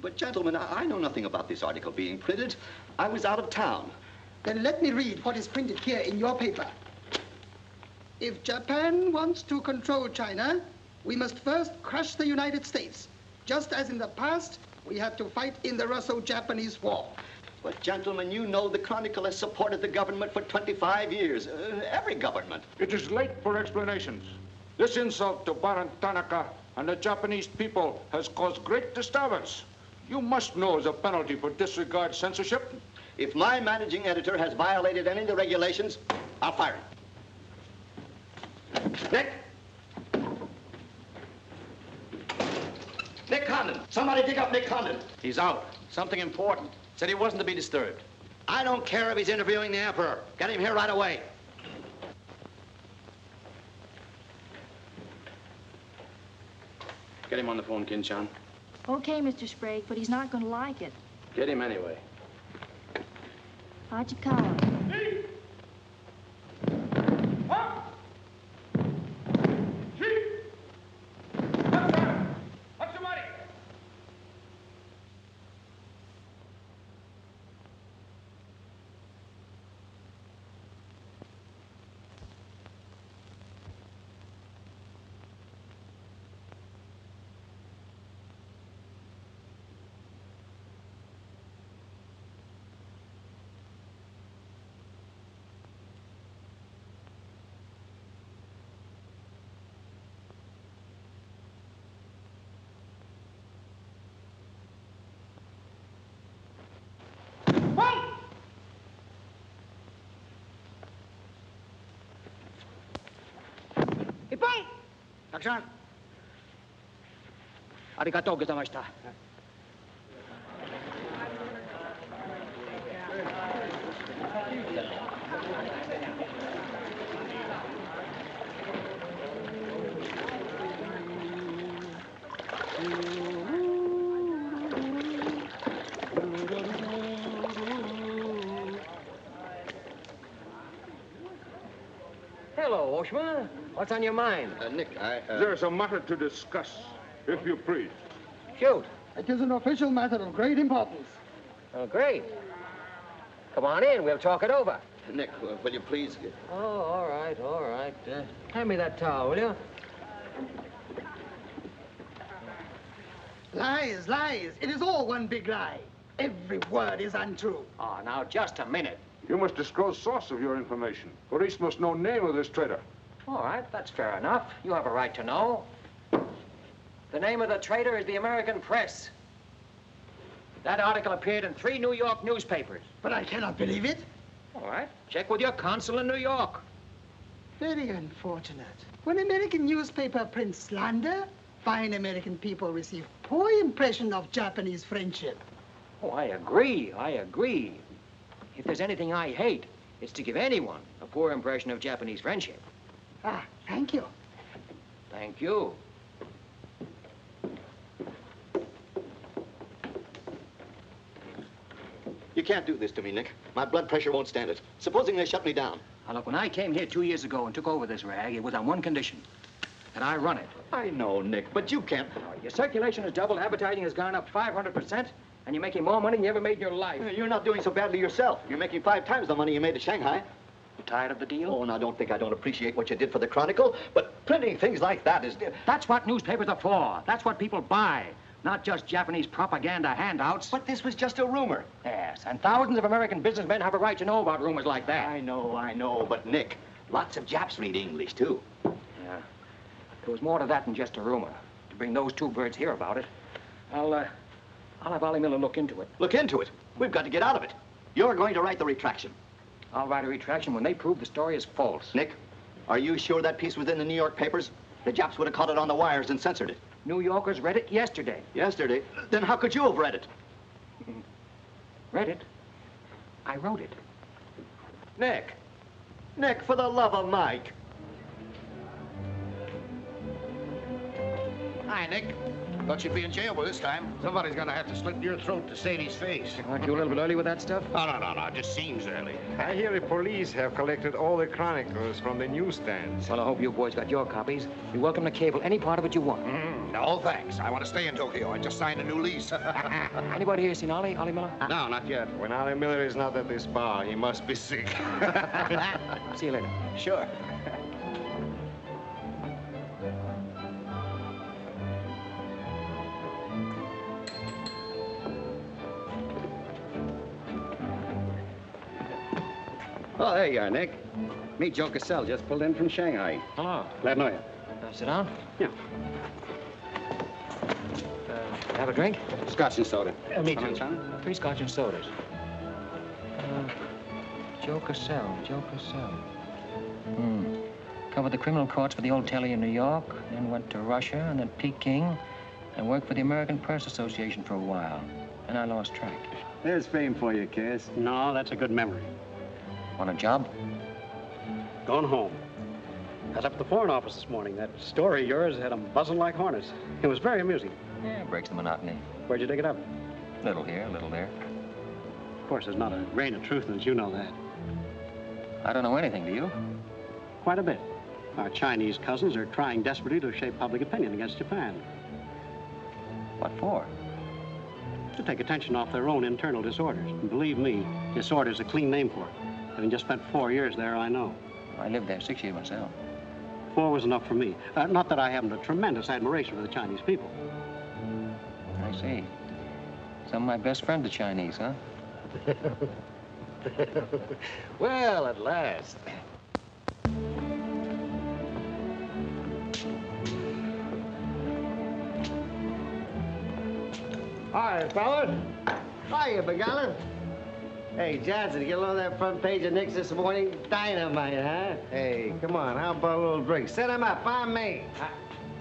But gentlemen, I know nothing about this article being printed. I was out of town. Then let me read what is printed here in your paper. If Japan wants to control China, we must first crush the United States. Just as in the past, we had to fight in the Russo-Japanese War. But gentlemen, you know the Chronicle has supported the government for 25 years. Every government. It is late for explanations. This insult to Baron Tanaka and the Japanese people has caused great disturbance. You must know as a penalty for disregard censorship. If my managing editor has violated any of the regulations, I'll fire him. Nick! Nick Condon! Somebody dig up Nick Condon! He's out. Something important. Said he wasn't to be disturbed. I don't care if he's interviewing the Emperor. Get him here right away. Get him on the phone, Kin-chan. Okay, Mr. Sprague, but he's not going to like it. Get him anyway. Hachikawa. Action! Arigatou gozaimashita. Hello, Oshma. What's on your mind? Nick, There's a matter to discuss, if you please. Shoot. It is an official matter of great importance. Oh, great. Come on in. We'll talk it over. Nick, will you please... Oh, all right, all right. Hand me that towel, will you? Lies, lies. It is all one big lie. Every word is untrue. Oh, now, just a minute. You must disclose source of your information. Police must know name of this traitor. All right, that's fair enough. You have a right to know. The name of the traitor is the American Press. That article appeared in 3 New York newspapers. But I cannot believe it. All right, check with your consul in New York. Very unfortunate. When American newspaper prints slander, fine American people receive poor impression of Japanese friendship. Oh, I agree, I agree. If there's anything I hate, it's to give anyone a poor impression of Japanese friendship. Ah, thank you. Thank you. You can't do this to me, Nick. My blood pressure won't stand it. Supposing they shut me down. Now, look, when I came here 2 years ago and took over this rag, it was on one condition, that I run it. I know, Nick, but you can't... Your circulation has doubled, advertising has gone up 500%, and you're making more money than you ever made in your life. You're not doing so badly yourself. You're making 5 times the money you made at Shanghai. You tired of the deal? Oh, now don't think I don't appreciate what you did for the Chronicle, but printing things like that is... That's what newspapers are for. That's what people buy. Not just Japanese propaganda handouts. But this was just a rumor. Yes, and thousands of American businessmen have a right to know about rumors like that. I know, but Nick, lots of Japs read English, too. Yeah. There was more to that than just a rumor. To bring those 2 birds here about it, I'll have Ollie Miller look into it. Look into it? We've got to get out of it. You're going to write the retraction. I'll write a retraction when they prove the story is false. Nick, are you sure that piece was in the New York papers? The Japs would have caught it on the wires and censored it. New Yorkers read it yesterday. Yesterday? Then how could you have read it? Read it? I wrote it. Nick! Nick, for the love of Mike! Hi, Nick. Thought you'd be in jail by this time. Somebody's gonna have to slit your throat to save his face. Aren't you a little bit early with that stuff? No. It just seems early. I hear the police have collected all the chronicles from the newsstands. Well, I hope you boys got your copies. You're welcome to cable any part of it you want. No, thanks. I want to stay in Tokyo. I just signed a new lease. Anybody here seen Ollie Miller? No, not yet. When Ollie Miller is not at this bar, he must be sick. See you later. Sure. Oh, there you are, Nick. Me, Joe Cassell, just pulled in from Shanghai. Hello. Glad to know you. Sit down. Yeah. Have a drink? Scotch and soda. Me Come too. in, son. 3 scotch and sodas. Joe Cassell. Covered the criminal courts for the old telly in New York, then went to Russia and then Peking, and worked for the American Press Association for a while. And I lost track. There's fame for you, Cass. No, that's a good memory. Want a job? Gone home. I was up at the Foreign Office this morning. That story of yours had them buzzing like hornets. It was very amusing. Yeah, breaks the monotony. Where'd you dig it up? Little here, little there. Of course, there's not a grain of truth in it. You know that. I don't know anything, do you? Quite a bit. Our Chinese cousins are trying desperately to shape public opinion against Japan. What for? To take attention off their own internal disorders. And believe me, disorder's a clean name for it. Having just spent 4 years there, I know. I lived there 6 years myself. 4 was enough for me. Not that I haven't a tremendous admiration for the Chinese people. I see. Some of my best friends are Chinese, huh? Well, at last. Hi, fellas. Hiya, Big Allen. Hey, Johnson, get along that front page of Nick's this morning. Dynamite, huh? Hey, come on, how about a little drink? Set him up, on me.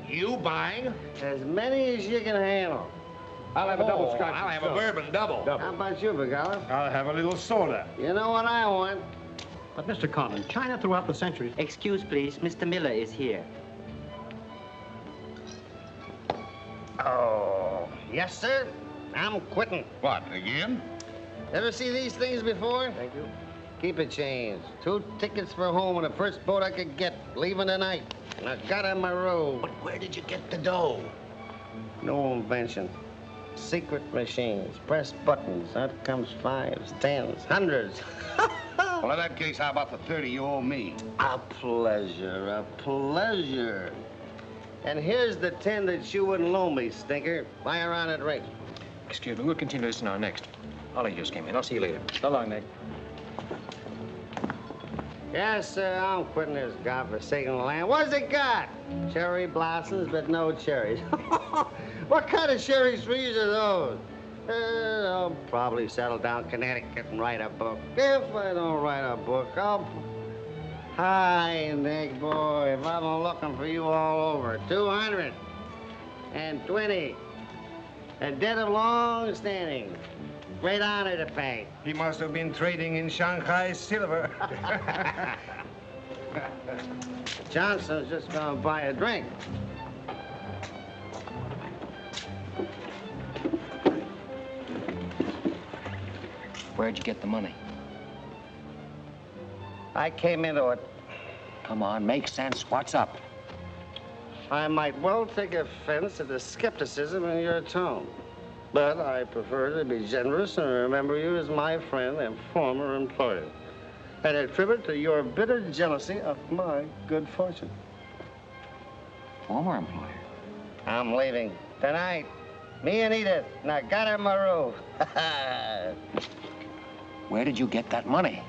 You buying? As many as you can handle. I'll have a double scotch. I'll have a bourbon double. How about you, Big Allen? I'll have a little soda. You know what I want? But, Mr. Condon, China throughout the centuries... Excuse, please. Mr. Miller is here. Oh, yes, sir. I'm quitting. What, again? Ever see these things before? Thank you. Keep it changed. 2 tickets for home on the first boat I could get, leaving tonight. And I got on my road. But where did you get the dough? No invention. Secret machines. Press buttons. Out comes 5s, 10s, 100s. Well, in that case, how about the 30 you owe me? A pleasure, a pleasure. And here's the 10 that you wouldn't loan me, stinker. Buy her on at rate. Excuse me, we'll continue this in our next. Ollie just came in. I'll see you later. So long, Nick. Yes, sir, I'm quitting this godforsaken land. What's it got? Cherry blossoms, but no cherries. What kind of cherry trees are those? I'll probably settle down Connecticut and write a book. If I don't write a book, I'll... Hi, Nick, boy. If I've been looking for you all over. 220. A debt of long standing. Great honor to pay. He must have been trading in Shanghai silver. Johnson's just gonna buy a drink. Where'd you get the money? I came into it. Come on, make sense. What's up? I might well take offense at the skepticism in your tone. But I prefer to be generous and remember you as my friend and former employer. And attribute to your bitter jealousy of my good fortune. Former employer? I'm leaving tonight. Me and Edith. And I got her in my room. Where did you get that money?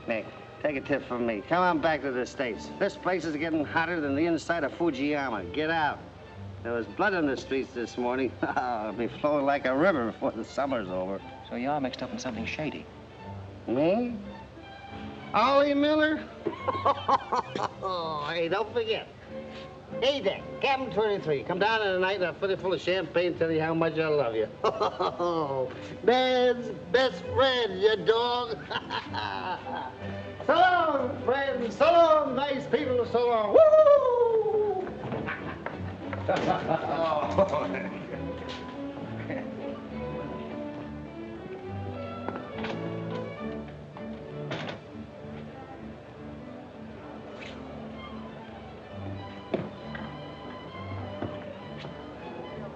Nick, take a tip from me. Come on back to the States. This place is getting hotter than the inside of Fujiyama. Get out. There was blood on the streets this morning. It'll be flowing like a river before the summer's over. So you're mixed up in something shady. Me? Ollie Miller? Hey, don't forget. Hey, Dick, Captain 23. Come down in the night and I'll fill you full of champagne and tell you how much I love you. Man's best friend, you dog. So long, friends. So long, nice people. So long. Woo! Oh.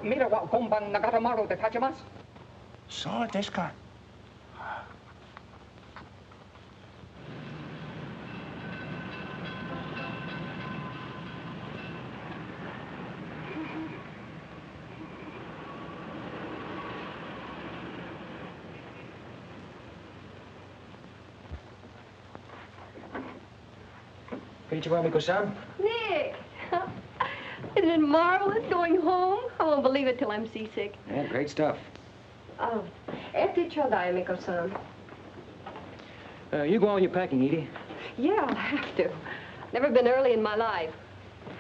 Mira wa komban nagatamaru de tachimasu. So desu ka? Konnichiwa, Miko-san. Nick! Isn't it marvelous going home? I won't believe it till I'm seasick. Yeah, great stuff. Oh, after chodai, Miko-san. You go on your packing, Edie. Yeah, I'll have to. Never been early in my life.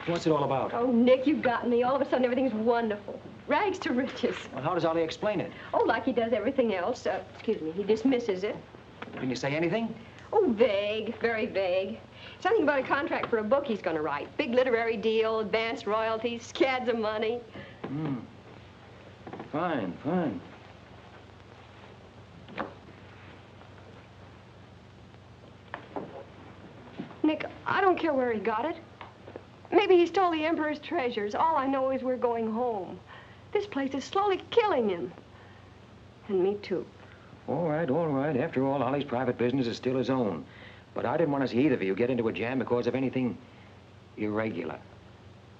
What's it all about? Oh, Nick, you've got me. All of a sudden, everything's wonderful. Rags to riches. Well, how does Ollie explain it? Oh, like he does everything else. Excuse me, he dismisses it. Didn't you say anything? Oh, vague, very vague. Something about a contract for a book he's going to write. Big literary deal, advanced royalties, scads of money. Fine, fine. Nick, I don't care where he got it. Maybe he stole the Emperor's treasures. All I know is we're going home. This place is slowly killing him. And me, too. All right, all right. After all, Ollie's private business is still his own. But I didn't want to see either of you get into a jam because of anything irregular.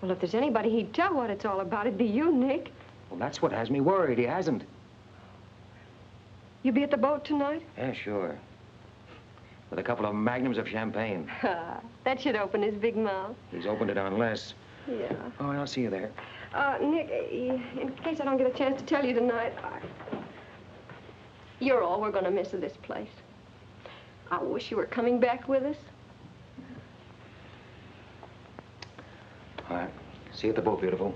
Well, if there's anybody he'd tell what it's all about, it'd be you, Nick. Well, that's what has me worried. He hasn't. You be at the boat tonight? Yeah, sure. With a couple of magnums of champagne. That should open his big mouth. He's opened it on less. Yeah. Oh, I'll see you there. Nick, in case I don't get a chance to tell you tonight, you're all we're going to miss of this place. I wish you were coming back with us. All right. See you at the boat, beautiful.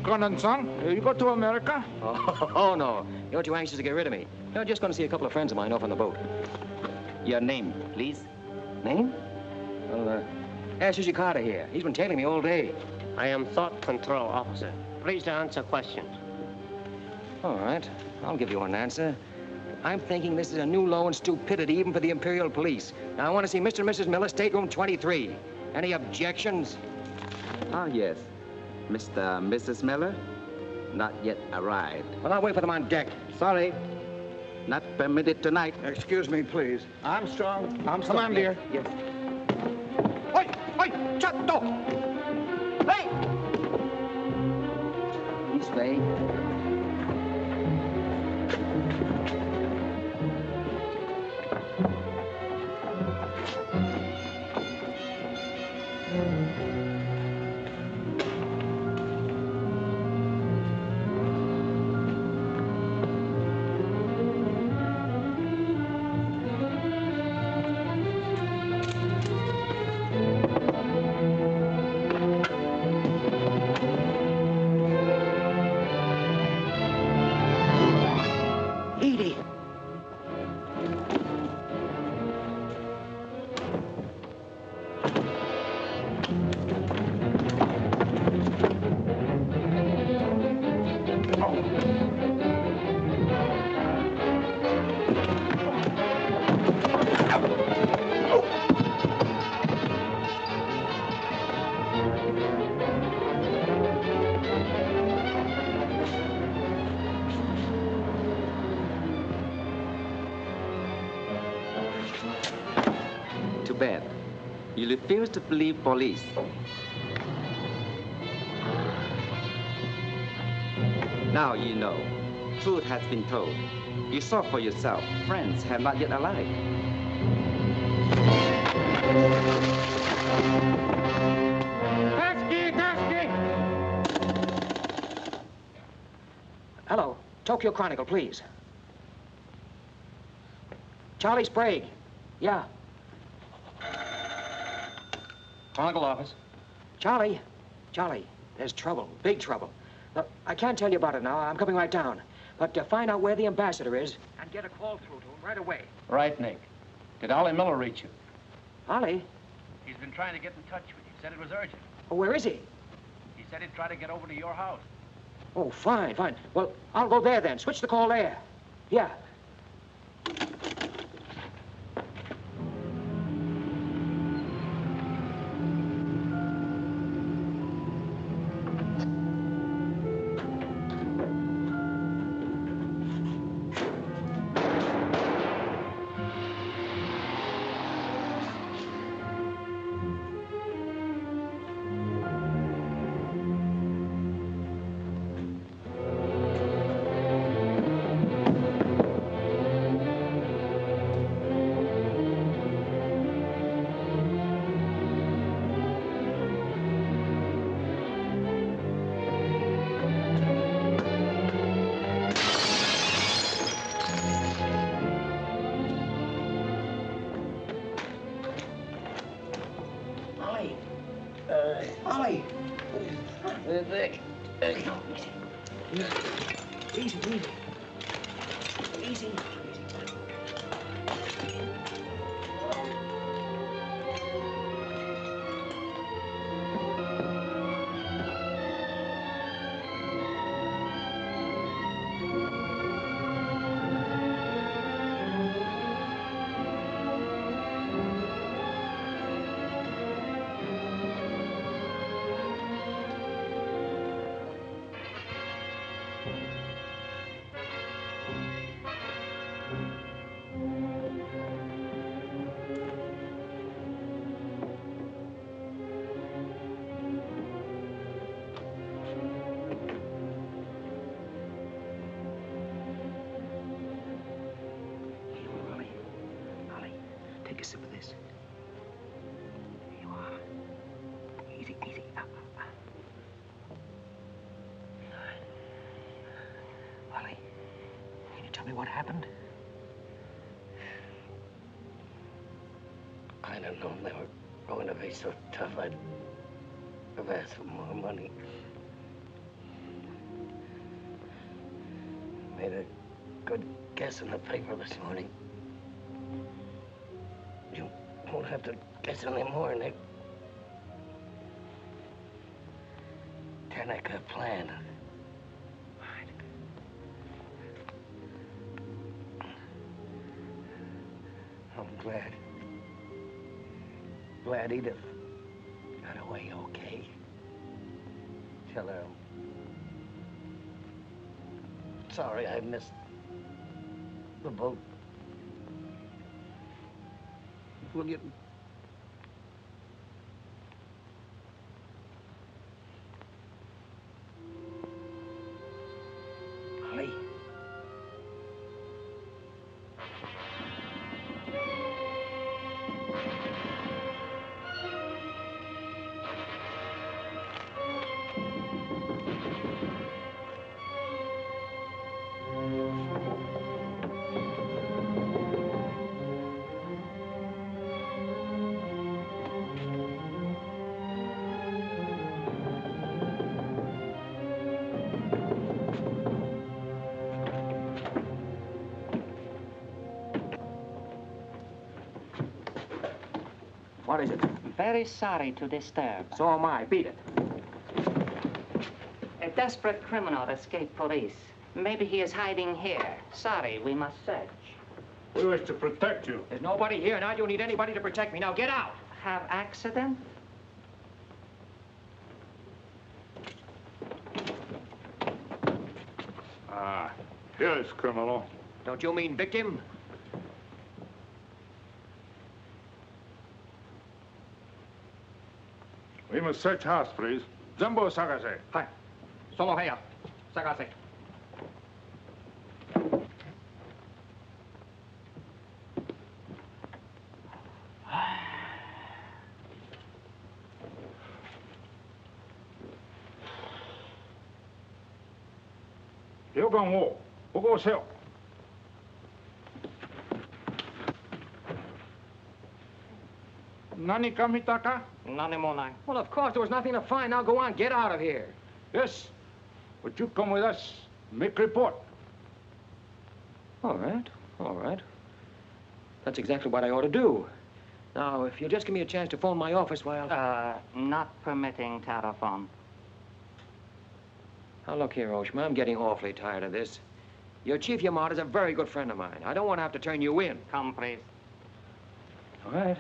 Condon-san, you go to America? Oh, no. You're too anxious to get rid of me. You're just going to see a couple of friends of mine off on the boat. Your name, please? Name? Well, ask Carter here. He's been tailing me all day. I am Thought Control Officer. Please answer questions. All right. I'll give you an answer. I'm thinking this is a new low in stupidity even for the Imperial Police. Now, I want to see Mr. and Mrs. Miller, stateroom 23. Any objections? Ah, yes. Mr. and Mrs. Miller? Not yet arrived. Well, I'll wait for them on deck. Sorry. Not permitted tonight. Excuse me, please. Armstrong. Come on, dear. Yes. Oi! Oi! Chatto! Hey! This way. Bad. You refuse to believe police. Now you know. Truth has been told. You saw for yourself. Friends have not yet arrived. Cagney! Cagney! Tokyo Chronicle, please. Charlie Sprague. Yeah. Chronicle office. Charlie, there's trouble, big trouble. I can't tell you about it now. I'm coming right down. But find out where the ambassador is and get a call through to him right away. Right, Nick. Did Ollie Miller reach you? Ollie? He's been trying to get in touch with you. Said it was urgent. Oh, where is he? He said he'd try to get over to your house. Oh, fine. Well, I'll go there then. Switch the call there. Yeah. Ollie! Nick. Easy. Easy. Take a sip of this. Here you are. Easy. Ollie, can you tell me what happened? I don't know. They were going to be so tough, I'd have asked for more money. Made a good guess in the paper this morning. You won't have to guess anymore, Nick. Tanaka planned. I'm glad Edith got away okay. Tell her I'm sorry I missed the boat. Will you? Ollie. What is it? Very sorry to disturb. So am I. Beat it. A desperate criminal escaped police. Maybe he is hiding here. Sorry, we must search. We wish to protect you. There's nobody here. Now you need anybody to protect me. Now get out. Have accident? Ah, here's criminal. Don't you mean victim? We must search house, please. Zembo Sagase. Hi. Solo heya. Sagase. Yogan wo. 오세요. Nani kamitaka? None more. Well, of course, there was nothing to find. Now go on, get out of here. Yes, but you come with us. Make report. All right, all right. That's exactly what I ought to do. Now, if you'll just give me a chance to phone my office while... Not permitting telephone. Now, look here, Oshma, I'm getting awfully tired of this. Your Chief Yamada's a very good friend of mine. I don't want to have to turn you in. Come, please. All right.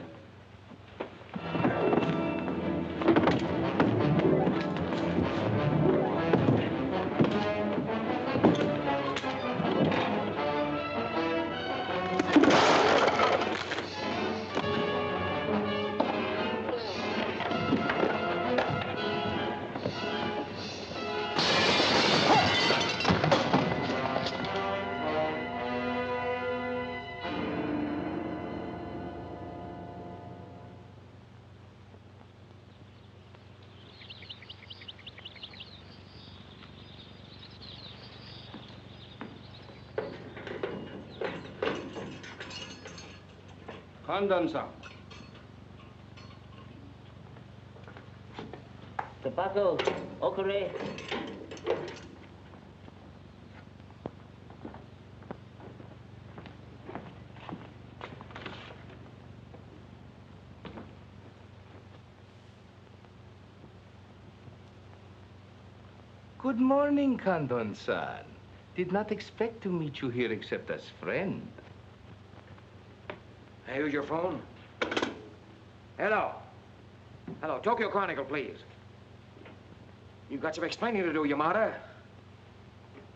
Condon-san. Tobacco, okare. Good morning, Condon-san. Did not expect to meet you here except as friend. Here's your phone. Hello. Hello, Tokyo Chronicle, please. You've got some explaining to do, Yamada.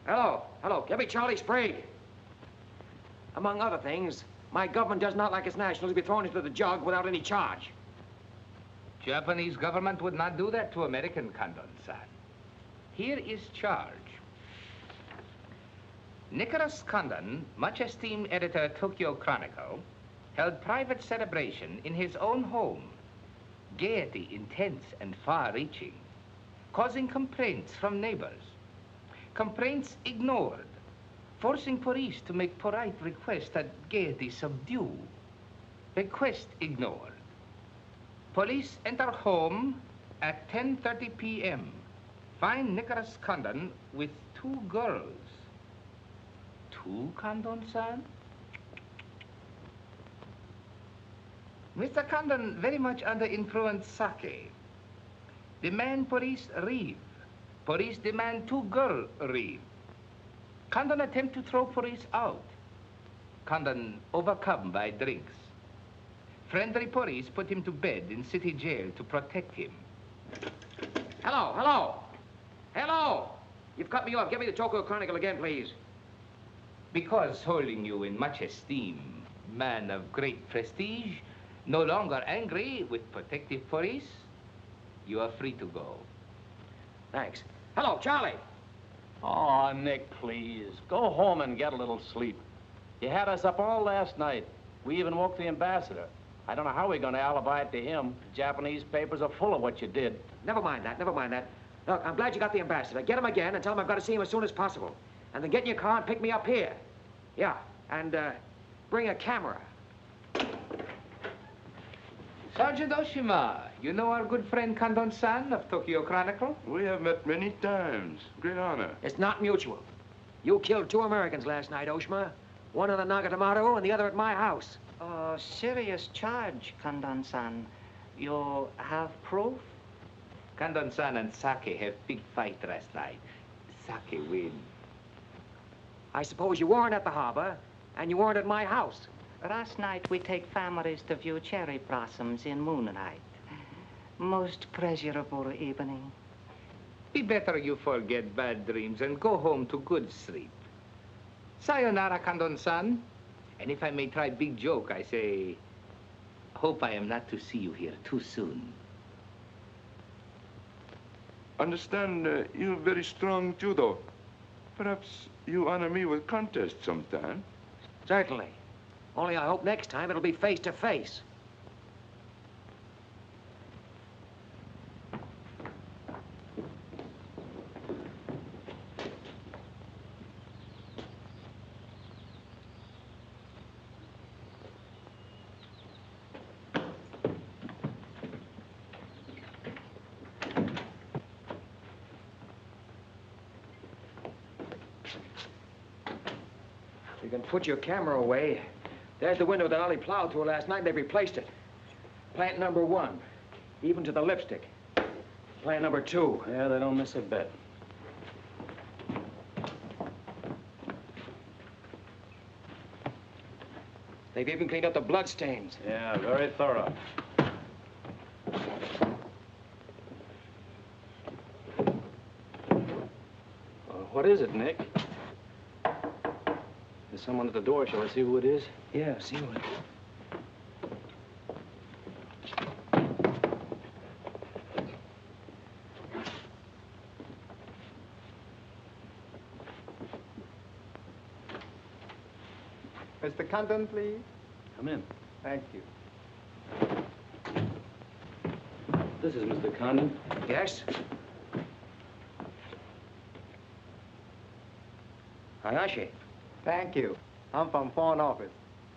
Hello, hello, give me Charlie Sprague. Among other things, my government does not like its nationals to be thrown into the jug without any charge. Japanese government would not do that to American, Condon-san. Here is charge. Nicholas Condon, much esteemed editor, Tokyo Chronicle, held private celebration in his own home. Gaiety intense and far-reaching, causing complaints from neighbors. Complaints ignored, forcing police to make polite requests that gaiety subdue. Request ignored. Police enter home at 10:30 p.m. Find Nicholas Condon with 2 girls. 2, Condon-san? Mr. Condon very much under influence sake. Demand police reeve. Police demand 2 girl reeve. Condon attempt to throw police out. Condon overcome by drinks. Friendly police put him to bed in city jail to protect him. Hello, hello. Hello. You've cut me off. Give me the Tokyo Chronicle again, please. Because holding you in much esteem, man of great prestige, no longer angry with protective police, you are free to go. Thanks. Hello, Charlie. Oh, Nick, please. Go home and get a little sleep. You had us up all last night. We even woke the ambassador. I don't know how we're going to alibi it to him. The Japanese papers are full of what you did. Never mind that, never mind that. Look, I'm glad you got the ambassador. Get him again and tell him I've got to see him as soon as possible. And then get in your car and pick me up here. Yeah, and bring a camera. Sergeant Oshima, you know our good friend Condon-san of Tokyo Chronicle? We have met many times. Great honor. It's not mutual. You killed 2 Americans last night, Oshima. One in the Nagatomaru and the other at my house. Oh, serious charge, Condon-san. You have proof? Condon-san and Sake have big fight last night. Sake win. I suppose you weren't at the harbor, and you weren't at my house. Last night we take families to view cherry blossoms in moonlight. Most pleasurable evening. Be better you forget bad dreams and go home to good sleep. Sayonara, Condon-san. And if I may try big joke, I say, hope I am not to see you here too soon. Understand, you're very strong judo. Perhaps you honor me with contest sometime. Certainly. Only I hope next time it'll be face to face. You can put your camera away. There's the window that Ollie plowed through last night. They replaced it. Plant number 1, even to the lipstick. Plant number 2. Yeah, they don't miss a bit. They've even cleaned up the blood stains. Yeah, very thorough. What is it, Nick? There's someone at the door. Shall I see who it is? Yeah, see who it is. Mr. Condon, please. Come in. Thank you. This is Mr. Condon. Yes? Hayashi. Thank you. I'm from Foreign Office.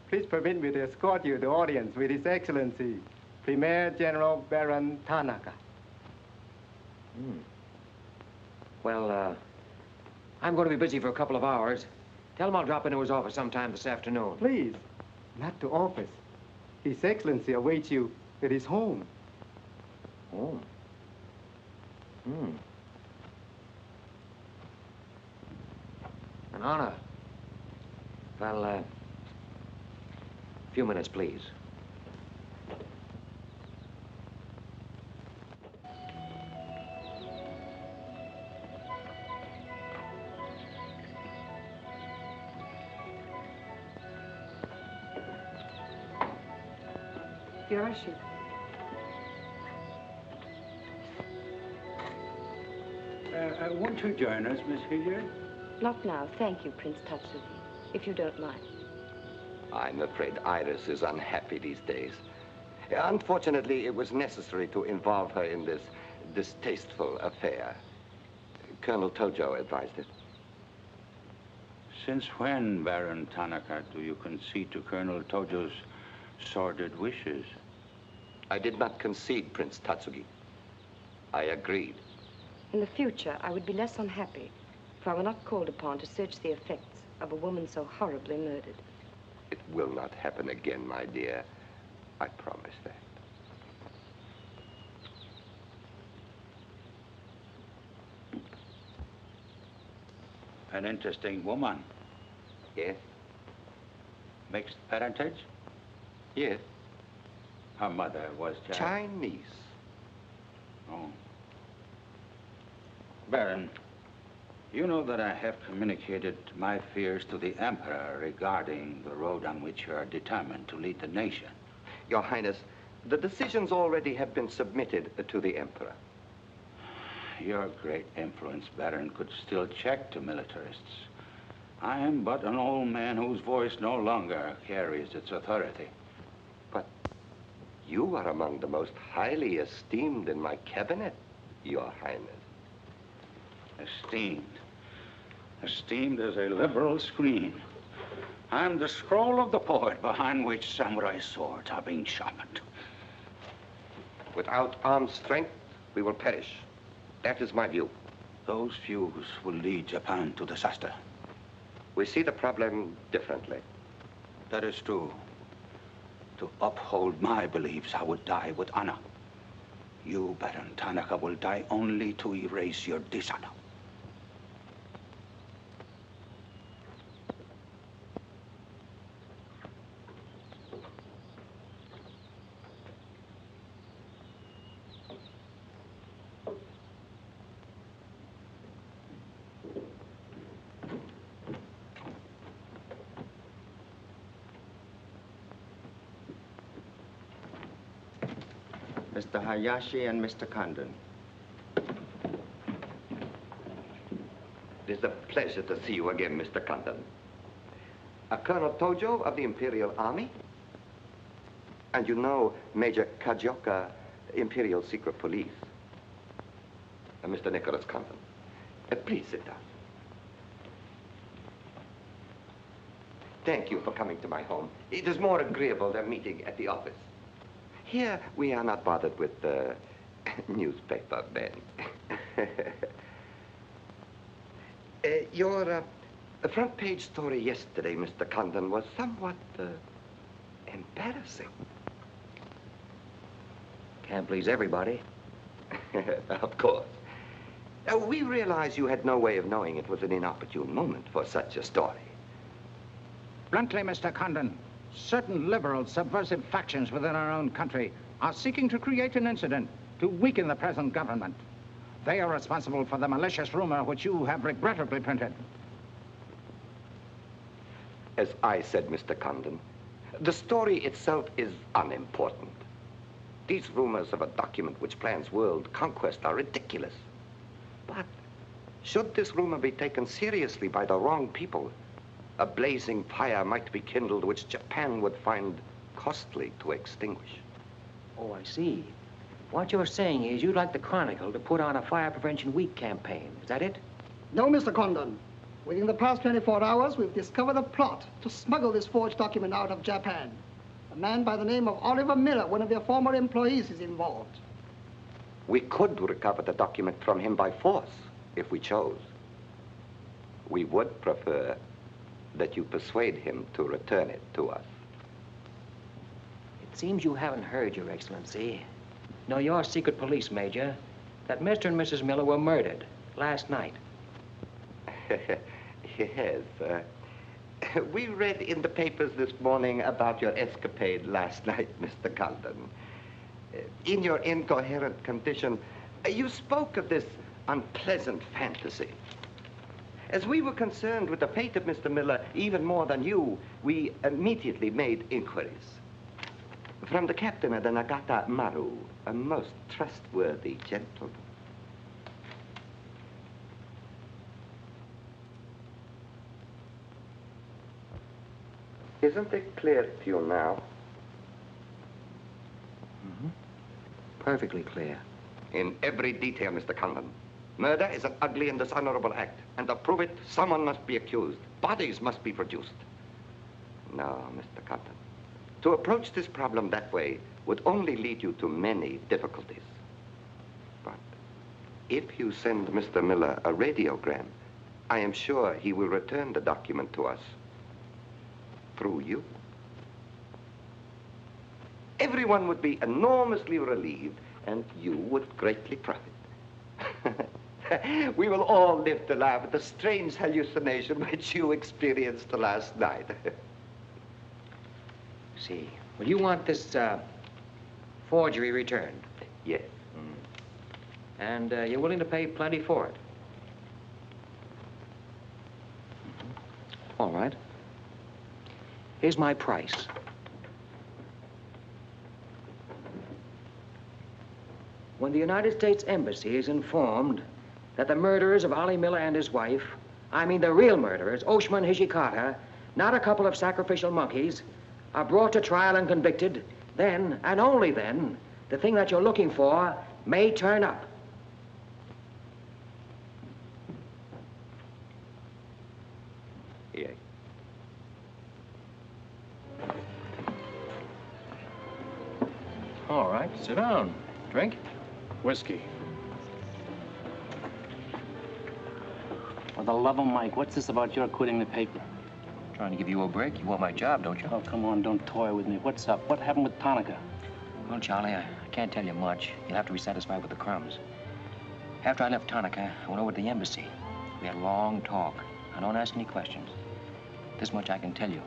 Please permit me to escort you to the audience with His Excellency, Premier General Baron Tanaka. Well, I'm going to be busy for a couple of hours. Tell him I'll drop into his office sometime this afternoon. Please, not to office. His Excellency awaits you at his home. Home? An honor. Well, a few minutes, please. Yoshi. Won't you join us, Miss Hilliard? Not now. Thank you, Prince Tatsuki, if you don't mind. I'm afraid Iris is unhappy these days. Unfortunately, it was necessary to involve her in this distasteful affair. Colonel Tojo advised it. Since when, Baron Tanaka, do you concede to Colonel Tojo's sordid wishes? I did not concede, Prince Tatsugi. I agreed. In the future, I would be less unhappy if I were not called upon to search the effects of a woman so horribly murdered. It will not happen again, my dear. I promise that. An interesting woman. Yes? Mixed parentage? Yes. Her mother was Chinese. Oh. Baron, you know that I have communicated my fears to the Emperor regarding the road on which you are determined to lead the nation. Your Highness, the decisions already have been submitted to the Emperor. Your great influence, Baron, could still check the militarists. I am but an old man whose voice no longer carries its authority. But you are among the most highly esteemed in my cabinet, Your Highness. Esteemed. Esteemed as a liberal screen. I'm the scroll of the poet behind which samurai swords are being sharpened. Without armed strength, we will perish. That is my view. Those views will lead Japan to disaster. We see the problem differently. That is true. To uphold my beliefs, I would die with honor. You, Baron Tanaka, will die only to erase your dishonor. Mr. Hayashi and Mr. Condon. It is a pleasure to see you again, Mr. Condon. Colonel Tojo of the Imperial Army. And you know Major Kajioka, Imperial Secret Police. Mr. Nicholas Condon. Please sit down. Thank you for coming to my home. It is more agreeable than meeting at the office. Here, we are not bothered with the newspaper men. Your The front page story yesterday, Mr. Condon, was somewhat embarrassing. Can't please everybody. Of course. We realize you had no way of knowing it was an inopportune moment for such a story. Bluntly, Mr. Condon, certain liberal subversive factions within our own country are seeking to create an incident to weaken the present government. They are responsible for the malicious rumor which you have regrettably printed. As I said, Mr. Condon, the story itself is unimportant. These rumors of a document which plans world conquest are ridiculous. But should this rumor be taken seriously by the wrong people, a blazing fire might be kindled which Japan would find costly to extinguish. Oh, I see. What you're saying is you'd like the Chronicle to put on a Fire Prevention Week campaign. Is that it? No, Mr. Condon. Within the past 24 hours, we've discovered a plot to smuggle this forged document out of Japan. A man by the name of Ollie Miller, one of their former employees, is involved. We could recover the document from him by force, if we chose. We would prefer that you persuade him to return it to us. It seems you haven't heard, Your Excellency. No, your secret police, Major, that Mr. and Mrs. Miller were murdered last night. Yes. We read in the papers this morning about your escapade last night, Mr. Condon. In your incoherent condition, you spoke of this unpleasant fantasy. As we were concerned with the fate of Mr. Miller even more than you, we immediately made inquiries. From the captain of the Nagata Maru, a most trustworthy gentleman. Isn't it clear to you now? Mm-hmm. Perfectly clear. In every detail, Mr. Condon. Murder is an ugly and dishonorable act, and to prove it, someone must be accused. Bodies must be produced. No, Mr. Condon. To approach this problem that way would only lead you to many difficulties. But if you send Mr. Miller a radiogram, I am sure he will return the document to us through you. Everyone would be enormously relieved, and you would greatly profit. We will all live to laugh at the strange hallucination which you experienced last night. See. Well, you want this forgery returned? Yes. And you're willing to pay plenty for it? All right. Here's my price. When the United States Embassy is informed that the murderers of Ollie Miller and his wife, I mean the real murderers, Oshima and Hijikata, not a couple of sacrificial monkeys, are brought to trial and convicted, then, and only then, the thing that you're looking for may turn up. Yes. All right, sit down. Drink? Whiskey. For the love of Mike, what's this about your quitting the paper? Trying to give you a break. You want my job, don't you? Oh, come on, don't toy with me. What's up? What happened with Tanaka? Well, Charlie, I can't tell you much. You'll have to be satisfied with the crumbs. After I left Tanaka, I went over to the embassy. We had a long talk. I don't ask any questions. This much I can tell you.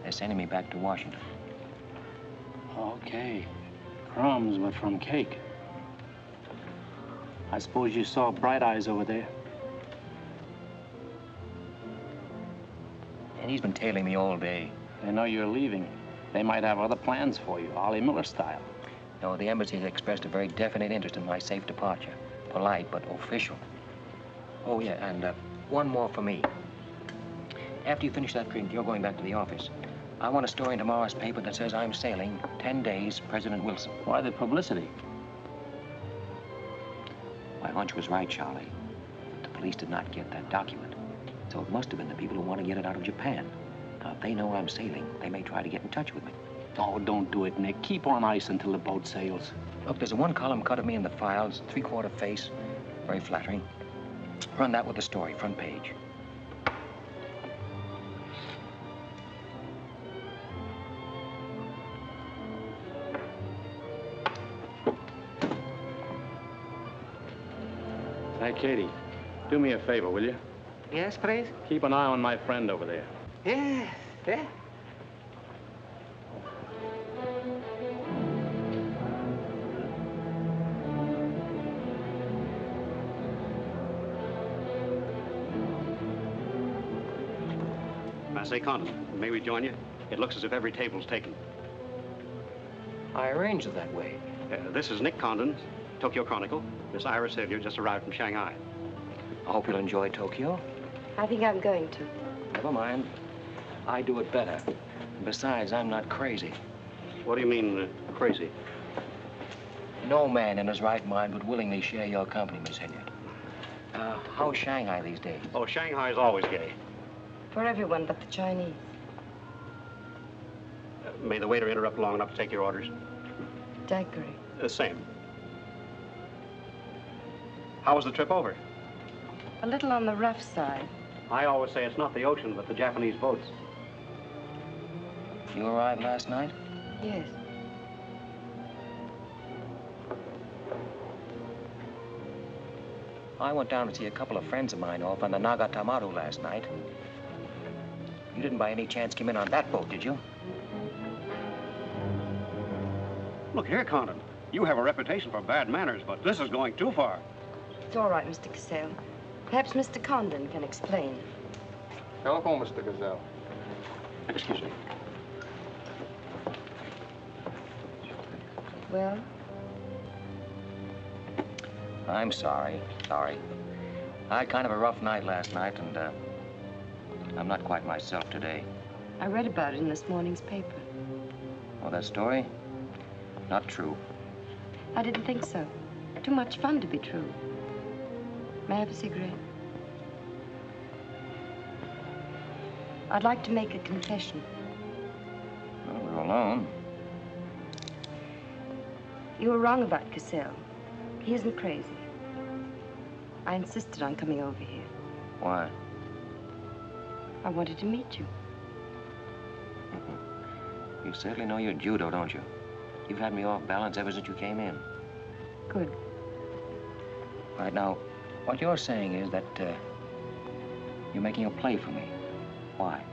They're sending me back to Washington. Okay. Crumbs, but from cake. I suppose you saw Bright Eyes over there. And he's been tailing me all day. They know you're leaving. They might have other plans for you, Ollie Miller style. No, the embassy has expressed a very definite interest in my safe departure. Polite, but official. Oh, yeah, and one more for me. After you finish that drink, you're going back to the office. I want a story in tomorrow's paper that says I'm sailing 10 days, President Wilson. Why the publicity? My hunch was right, Charlie. The police did not get that document. So it must have been the people who want to get it out of Japan. Now, if they know I'm sailing, they may try to get in touch with me. Oh, don't do it, Nick. Keep on ice until the boat sails. Look, there's a one-column cut of me in the files, 3/4 face. Very flattering. Run that with the story, front page. Hey, Katie, do me a favor, will you? Yes, please? Keep an eye on my friend over there. Yes, yeah. I say, Condon, may we join you? It looks as if every table's taken. I arranged it that way. This is Nick Condon, Tokyo Chronicle. Miss Iris Hilliard just arrived from Shanghai. I hope you'll enjoy Tokyo. I think I'm going to. Never mind. I do it better. Besides, I'm not crazy. What do you mean, crazy? No man in his right mind would willingly share your company, Miss Hilliard. How's Shanghai these days? Oh, Shanghai's always gay. For everyone but the Chinese. May the waiter interrupt long enough to take your orders? Daiquiri. Same. How was the trip over? A little on the rough side. I always say it's not the ocean, but the Japanese boats. You arrived last night? Yes. I went down to see a couple of friends of mine off on the Nagatamaru last night. You didn't by any chance come in on that boat, did you? Look here, Condon. You have a reputation for bad manners, but this is going too far. It's all right, Mr. Cassell. Perhaps Mr. Condon can explain. Telephone, Mr. Gazelle. Excuse me. Well? I'm sorry. Sorry. I had kind of a rough night last night, and I'm not quite myself today. I read about it in this morning's paper. Oh, that story? Not true. I didn't think so. Too much fun to be true. May I have a cigarette? I'd like to make a confession. Well, we're alone. You were wrong about Cassell. He isn't crazy. I insisted on coming over here. Why? I wanted to meet you. You certainly know your judo, don't you? You've had me off balance ever since you came in. Good. Right now, what you're saying is that you're making a play for me. Why?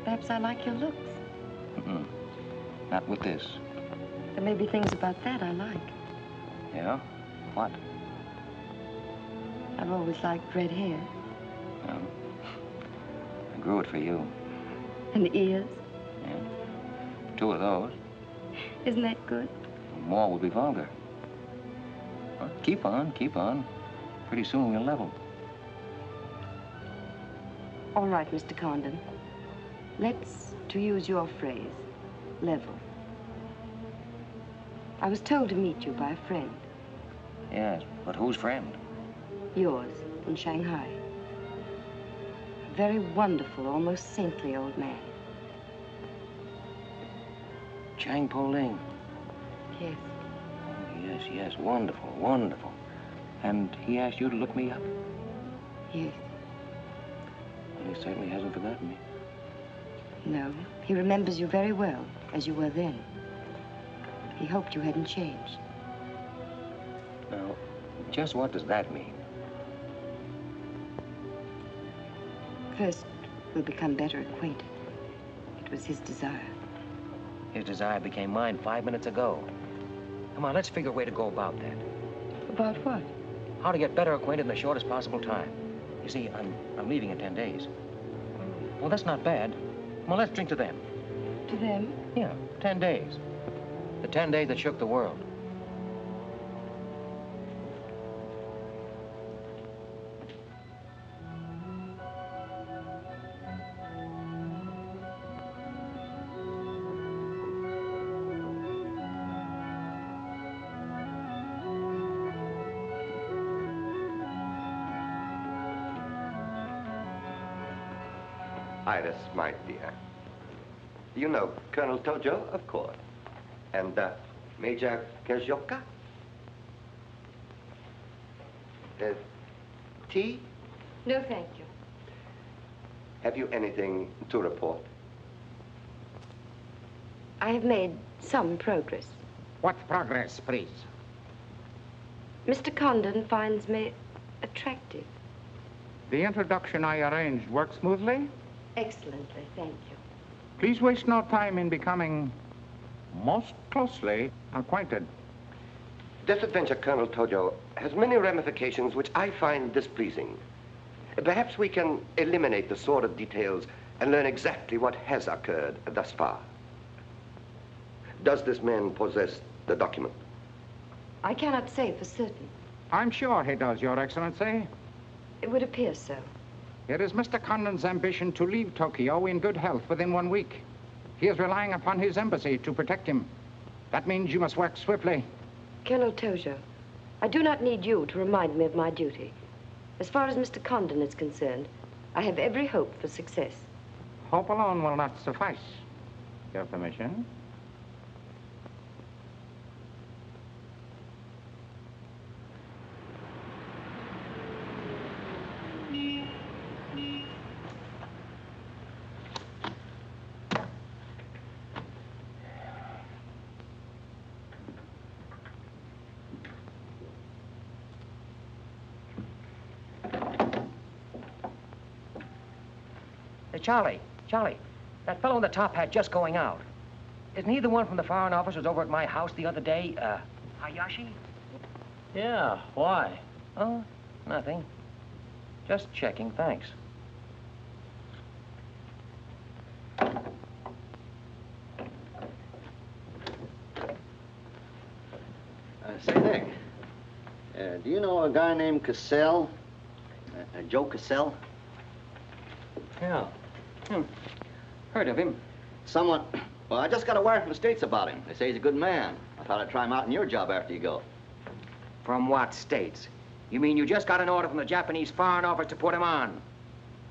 Perhaps I like your looks. Mm-mm. Not with this. There may be things about that I like. Yeah? What? I've always liked red hair. Yeah. I grew it for you. And ears. Yeah. 2 of those. Isn't that good? More would be vulgar. Well, keep on, keep on. Pretty soon we'll level. All right, Mr. Condon. Let's, to use your phrase, level. I was told to meet you by a friend. Yes, but whose friend? Yours, in Shanghai. A very wonderful, almost saintly old man. Chang Po Ling. Yes. Oh, yes, yes, wonderful, wonderful. And he asked you to look me up? Yes. Well, he certainly hasn't forgotten me. No, he remembers you very well, as you were then. He hoped you hadn't changed. Now, just what does that mean? First, we'll become better acquainted. It was his desire. His desire became mine 5 minutes ago. Come on, let's figure a way to go about that. About what? How to get better acquainted in the shortest possible time. You see, I'm leaving in 10 days. Well, that's not bad. Well, let's drink to them. To them? Yeah, 10 days. The 10 days that shook the world. Iris, my dear. You know Colonel Tojo, of course. And Major Kajoka? Tea? No, thank you. Have you anything to report? I have made some progress. What progress, please? Mr. Condon finds me attractive. The introduction I arranged worked smoothly? Excellently, thank you. Please waste no time in becoming most closely acquainted. This adventure, Colonel Tojo, has many ramifications which I find displeasing. Perhaps we can eliminate the sordid details and learn exactly what has occurred thus far. Does this man possess the document? I cannot say for certain. I'm sure he does, Your Excellency. It would appear so. It is Mr. Condon's ambition to leave Tokyo in good health within 1 week. He is relying upon his embassy to protect him. That means you must work swiftly. Colonel Tojo, I do not need you to remind me of my duty. As far as Mr. Condon is concerned, I have every hope for success. Hope alone will not suffice. Your permission? Charlie, that fellow in the top hat just going out. Isn't he the one from the Foreign Office who was over at my house the other day? Hayashi? Yeah, why? Oh, nothing. Just checking, thanks. Say, Nick, do you know a guy named Cassell? Joe Cassell? Yeah. Heard of him. Well, I just got a wire from the States about him. They say he's a good man. I thought I'd try him out in your job after you go. From what states? You mean you just got an order from the Japanese Foreign Office to put him on?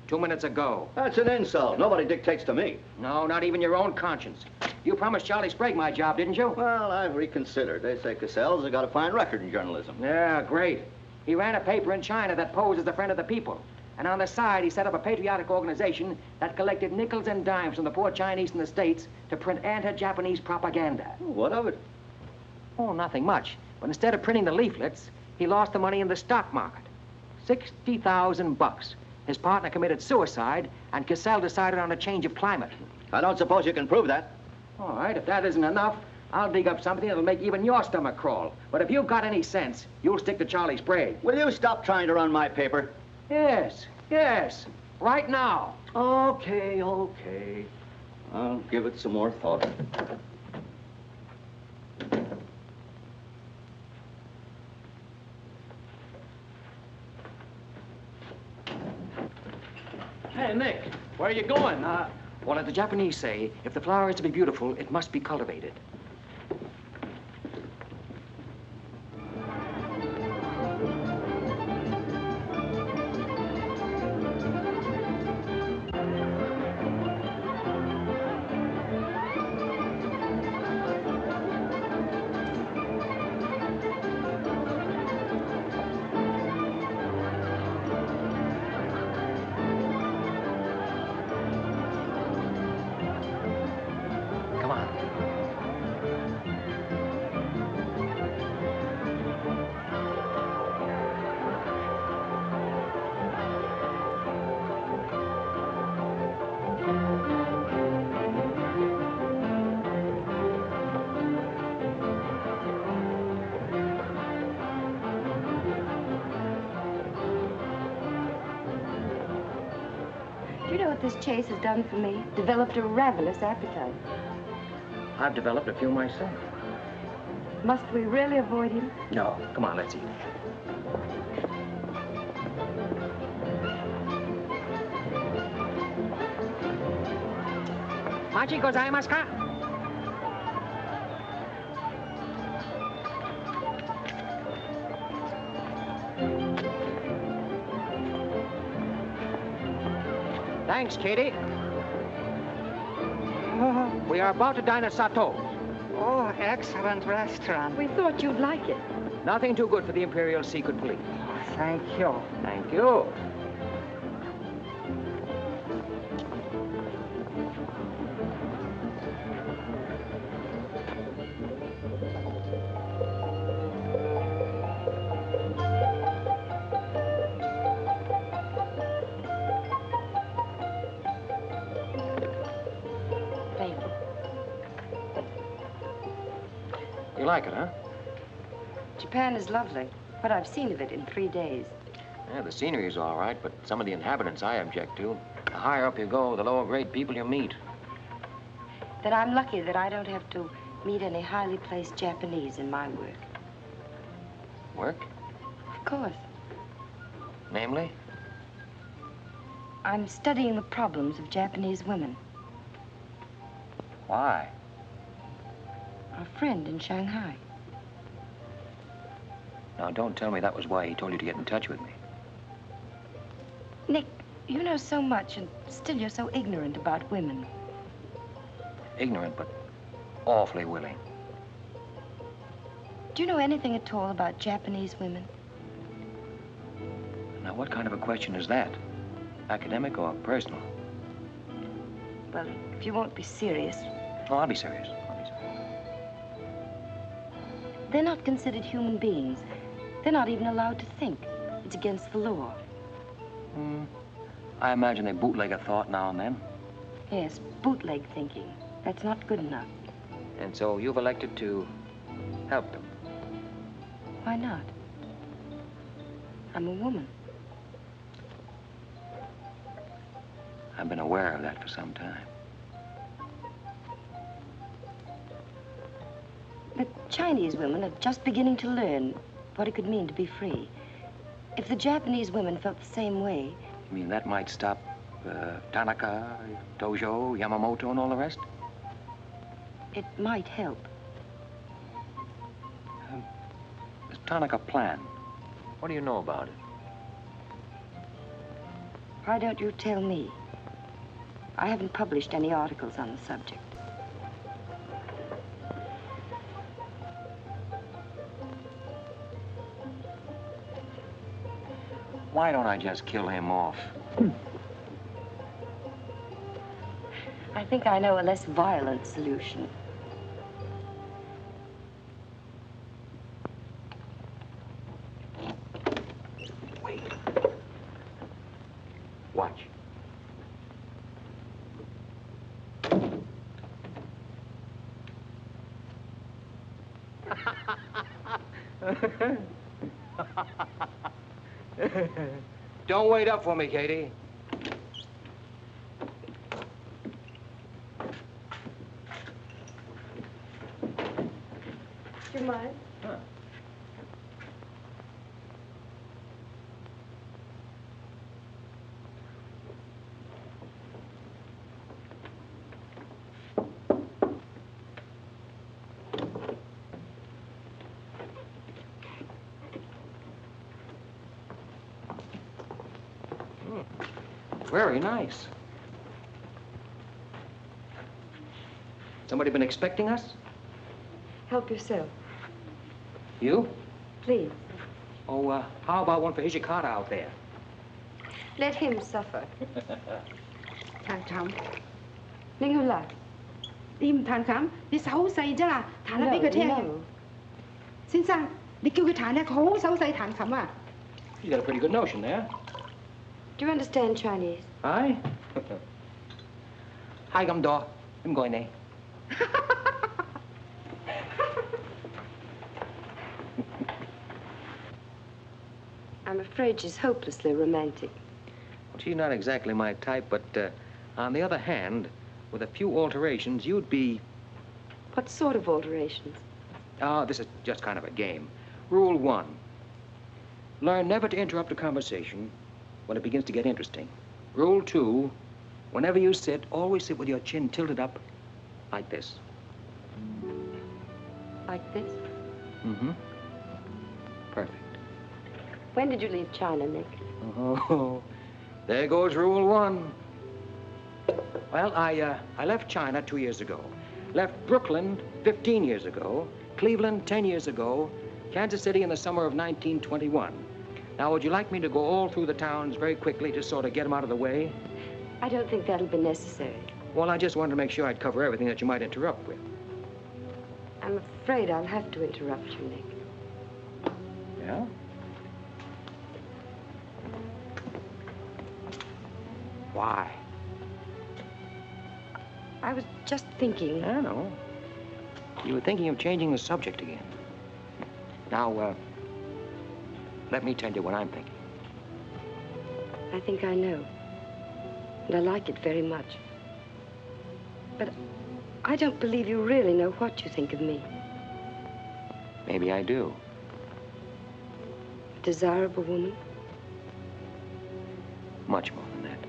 2 minutes ago. That's an insult. Nobody dictates to me. No, not even your own conscience. You promised Charlie Sprague my job, didn't you? Well, I've reconsidered. They say Cassell's got a fine record in journalism. Yeah, great. He ran a paper in China that posed as a friend of the people. And on the side, he set up a patriotic organization that collected nickels and dimes from the poor Chinese in the States to print anti-Japanese propaganda. What of it? Oh, nothing much. But instead of printing the leaflets, he lost the money in the stock market. $60,000. His partner committed suicide, and Cassell decided on a change of climate. I don't suppose you can prove that. All right, if that isn't enough, I'll dig up something that'll make even your stomach crawl. But if you've got any sense, you'll stick to Charlie Sprague. Will you stop trying to run my paper? Yes. Right now. Okay. I'll give it some more thought. Hey, Nick, where are you going? Well, as the Japanese say, if the flower is to be beautiful, it must be cultivated. Do you know what this chase has done for me? Developed a ravenous appetite. I've developed a few myself. Must we really avoid him? No. Come on, let's eat. Machi gozaimasu ka? Thanks, Katie. We are about to dine at Sato. Oh, excellent restaurant. We thought you'd like it. Nothing too good for the Imperial Secret Police. Thank you. Thank you. like it, huh? Japan is lovely. What I've seen of it in 3 days. Yeah, the scenery's all right, but some of the inhabitants I object to. The higher up you go, the lower grade people you meet. Then I'm lucky that I don't have to meet any highly placed Japanese in my work. Work? Of course. Namely? I'm studying the problems of Japanese women. Why? A friend in Shanghai. Now, don't tell me that was why he told you to get in touch with me. Nick, you know so much, and still you're so ignorant about women. Ignorant, but awfully willing. Do you know anything at all about Japanese women? Now, what kind of a question is that? Academic or personal? Well, if you won't be serious. Oh, I'll be serious. They're not considered human beings. They're not even allowed to think. It's against the law. I imagine they bootleg a thought now and then. Yes, bootleg thinking. That's not good enough. And so you've elected to help them. Why not? I'm a woman. I've been aware of that for some time. The Chinese women are just beginning to learn what it could mean to be free. If the Japanese women felt the same way... You mean that might stop Tanaka, Tojo, Yamamoto, and all the rest? It might help. This Tanaka plan, what do you know about it? Why don't you tell me? I haven't published any articles on the subject. Why don't I just kill him off? I think I know a less violent solution. Wait. Watch. Don't wait up for me, Katie. Do you mind? Huh. Very nice. Somebody been expecting us? Help yourself. You? Please. Oh, how about one for Hijikata out there? Let him suffer. 談琴，拎佢嚟。你唔彈琴，你手好細啫啦，彈下俾佢聽。先生，你叫佢彈咧，佢好手勢彈琴啊。You got a pretty good notion there. Do you understand Chinese? Hi. Hi, come door. I'm going there. I'm afraid she's hopelessly romantic. Well, she's not exactly my type, but on the other hand, with a few alterations, you'd be... What sort of alterations? Oh, this is just kind of a game. Rule 1. Learn never to interrupt a conversation when it begins to get interesting. Rule 2. Whenever you sit, always sit with your chin tilted up like this. Like this? Mm-hmm. Perfect. When did you leave China, Nick? Oh, there goes Rule 1. Well, I left China 2 years ago. Left Brooklyn 15 years ago. Cleveland 10 years ago. Kansas City in the summer of 1921. Now, would you like me to go all through the towns very quickly to sort of get them out of the way? I don't think that'll be necessary. Well, I just wanted to make sure I'd cover everything that you might interrupt with. I'm afraid I'll have to interrupt you, Nick. Yeah? Why? I was just thinking... I know. You were thinking of changing the subject again. Now, let me tell you what I'm thinking. I think I know. And I like it very much. But I don't believe you really know what you think of me. Maybe I do. A desirable woman? Much more than that.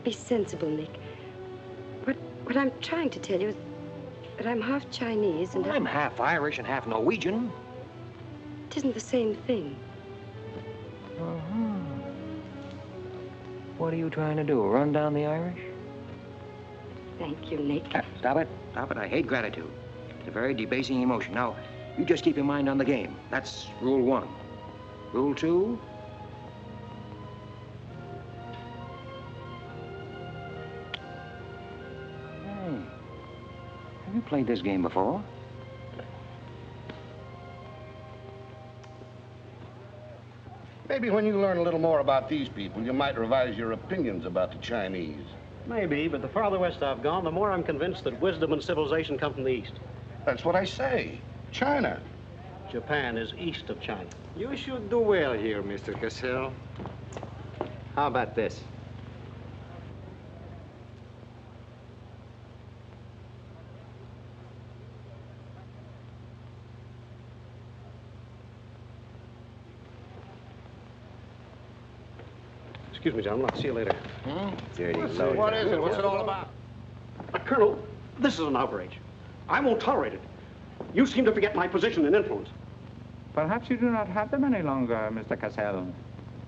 Be sensible, Nick. What I'm trying to tell you is that I'm half Chinese and... Well, I'm half Irish and half Norwegian. It isn't the same thing. Uh-huh. What are you trying to do, run down the Irish? Thank you, Nick. Stop it. Stop it. I hate gratitude. It's a very debasing emotion. Now, you just keep your mind on the game. That's rule 1. Rule 2... Have you played this game before? Maybe when you learn a little more about these people, you might revise your opinions about the Chinese. Maybe, but the farther west I've gone, the more I'm convinced that wisdom and civilization come from the east. That's what I say. China. Japan is east of China. You should do well here, Mr. Cassell. How about this? Excuse me, gentlemen. I'll see you later. Dirty low. What is it? What's it all about? Colonel, this is an outrage. I won't tolerate it. You seem to forget my position and influence. Perhaps you do not have them any longer, Mr. Cassell.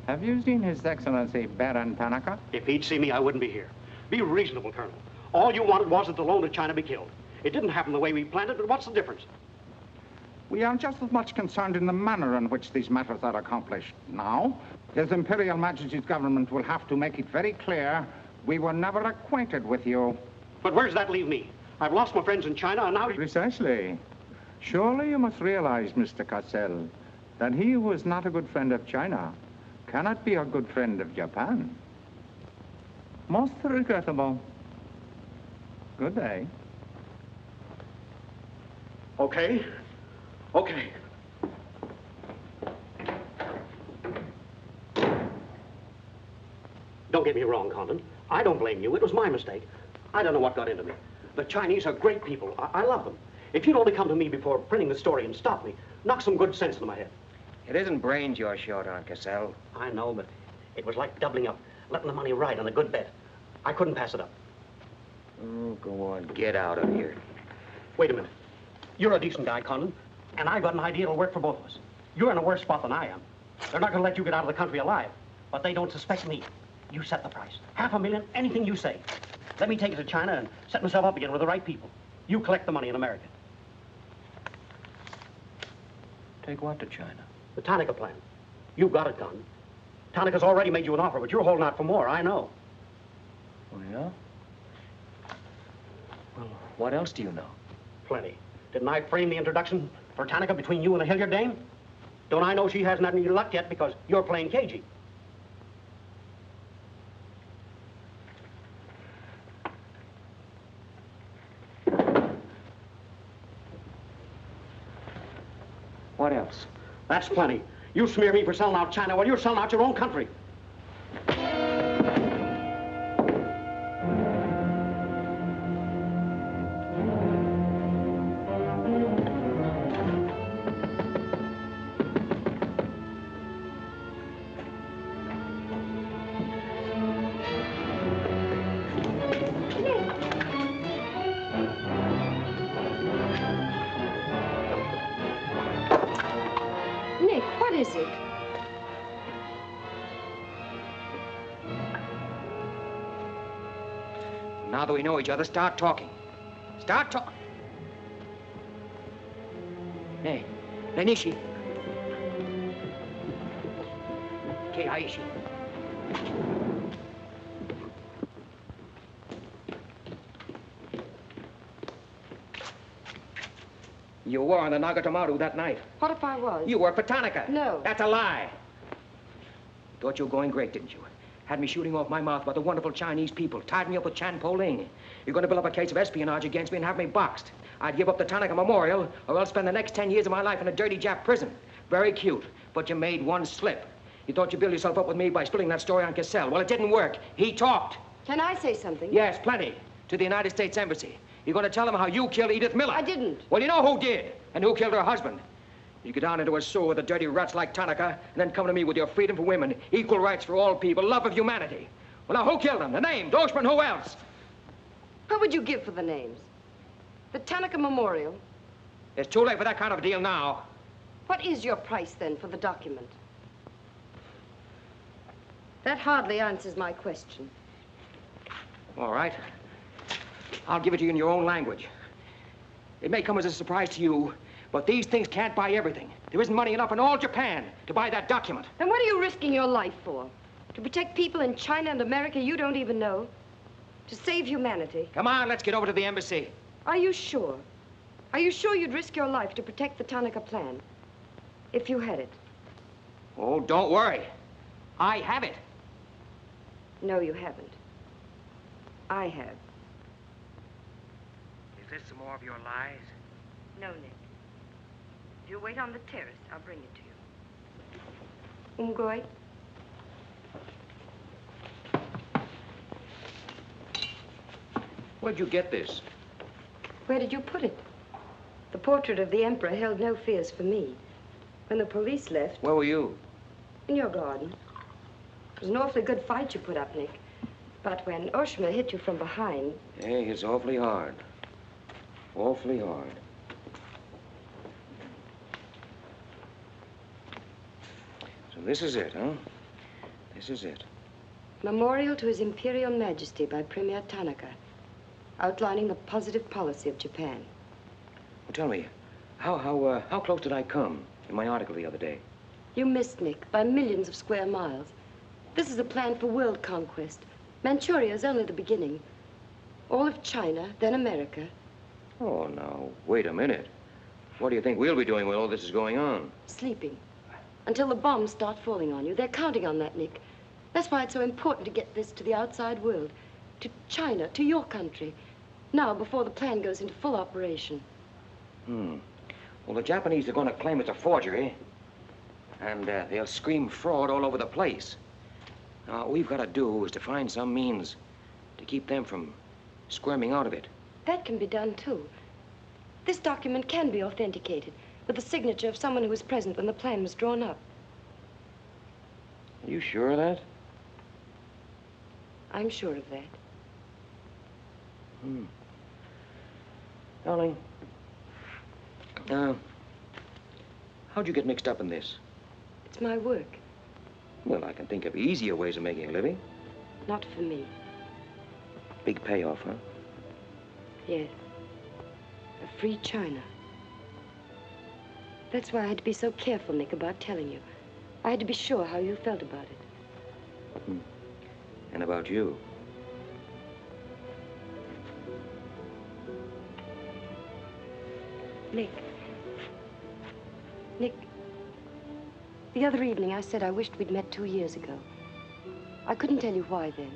Have you seen His Excellency Baron Tanaka? If he'd see me, I wouldn't be here. Be reasonable, Colonel. All you wanted was that the loan to China be killed. It didn't happen the way we planned it, but what's the difference? We are just as much concerned in the manner in which these matters are accomplished. Now, His Imperial Majesty's government will have to make it very clear we were never acquainted with you. But where does that leave me? I've lost my friends in China, and now... Precisely. Surely you must realize, Mr. Cassell, that he who is not a good friend of China cannot be a good friend of Japan. Most regrettable. Good day. Okay. Okay. Don't get me wrong, Condon. I don't blame you. It was my mistake. I don't know what got into me. The Chinese are great people. I love them. If you'd only come to me before printing the story and stop me, knock some good sense into my head. It isn't brains you're short on, Cassell. I know, but it was like doubling up, letting the money ride on a good bet. I couldn't pass it up. Oh, go on. Get out of here. Wait a minute. You're a decent guy, Condon, and I've got an idea that'll work for both of us. You're in a worse spot than I am. They're not going to let you get out of the country alive, but they don't suspect me. You set the price. $500,000, anything you say. Let me take it to China and set myself up again with the right people. You collect the money in America. Take what to China? The Tanaka plan. You've got it, Condon. Tanaka's already made you an offer, but you're holding out for more, I know. Oh, yeah? Well, what else do you know? Plenty. Didn't I frame the introduction for Tanaka between you and the Hilliard dame? Don't I know she hasn't had any luck yet because you're playing cagey? What else? That's plenty. You smear me for selling out China while you're selling out your own country. Now that we know each other, start talking. Start talking. Hey, Nishi. Keiaishi. You were on the Nagatomaru that night. What if I was? You worked for Tanaka. No. That's a lie. Thought you were going great, didn't you? had me shooting off my mouth about the wonderful Chinese people, tied me up with Chan Po-ling. You're going to build up a case of espionage against me and have me boxed. I'd give up the Tanaka Memorial, or else spend the next 10 years of my life in a dirty Jap prison. Very cute, but you made one slip. You thought you'd build yourself up with me by spilling that story on Cassell. Well, it didn't work. He talked. Can I say something? Yes, plenty. To the United States Embassy. You're going to tell them how you killed Edith Miller. I didn't. Well, you know who did, and who killed her husband. You get down into a sewer with the dirty rats like Tanaka, and then come to me with your freedom for women, equal rights for all people, love of humanity. Well, now, who killed them? The names, Oshman, who else? What would you give for the names? The Tanaka Memorial. It's too late for that kind of deal now. What is your price, then, for the document? That hardly answers my question. All right. I'll give it to you in your own language. It may come as a surprise to you, but these things can't buy everything. There isn't money enough in all Japan to buy that document. Then what are you risking your life for? To protect people in China and America you don't even know? To save humanity? Come on, let's get over to the embassy. Are you sure? Are you sure you'd risk your life to protect the Tanaka plan? If you had it? Oh, don't worry. I have it. No, you haven't. I have. Is this some more of your lies? No, Nick. If you wait on the terrace, I'll bring it to you. Umgoy? Where'd you get this? Where did you put it? The portrait of the Emperor held no fears for me. When the police left... Where were you? In your garden. It was an awfully good fight you put up, Nick. But when Oshima hit you from behind... Hey, it's awfully hard. Awfully hard. So this is it, huh? This is it. Memorial to His Imperial Majesty by Premier Tanaka, outlining the positive policy of Japan. Well, tell me, how close did I come in my article the other day? You missed, Nick, by millions of square miles. This is a plan for world conquest. Manchuria is only the beginning. All of China, then America. Oh, now, wait a minute. What do you think we'll be doing when all this is going on? Sleeping. Until the bombs start falling on you. They're counting on that, Nick. That's why it's so important to get this to the outside world. To China, to your country. Now, before the plan goes into full operation. Well, the Japanese are going to claim it's a forgery. And they'll scream fraud all over the place. Now, what we've got to do is to find some means to keep them from squirming out of it. That can be done, too. This document can be authenticated with the signature of someone who was present when the plan was drawn up. Are you sure of that? I'm sure of that. Darling, how'd you get mixed up in this? It's my work. Well, I can think of easier ways of making a living. Not for me. Big payoff, huh? Yes. A free China. That's why I had to be so careful, Nick, about telling you. I had to be sure how you felt about it. And about you. Nick. Nick, the other evening I said I wished we'd met 2 years ago. I couldn't tell you why then.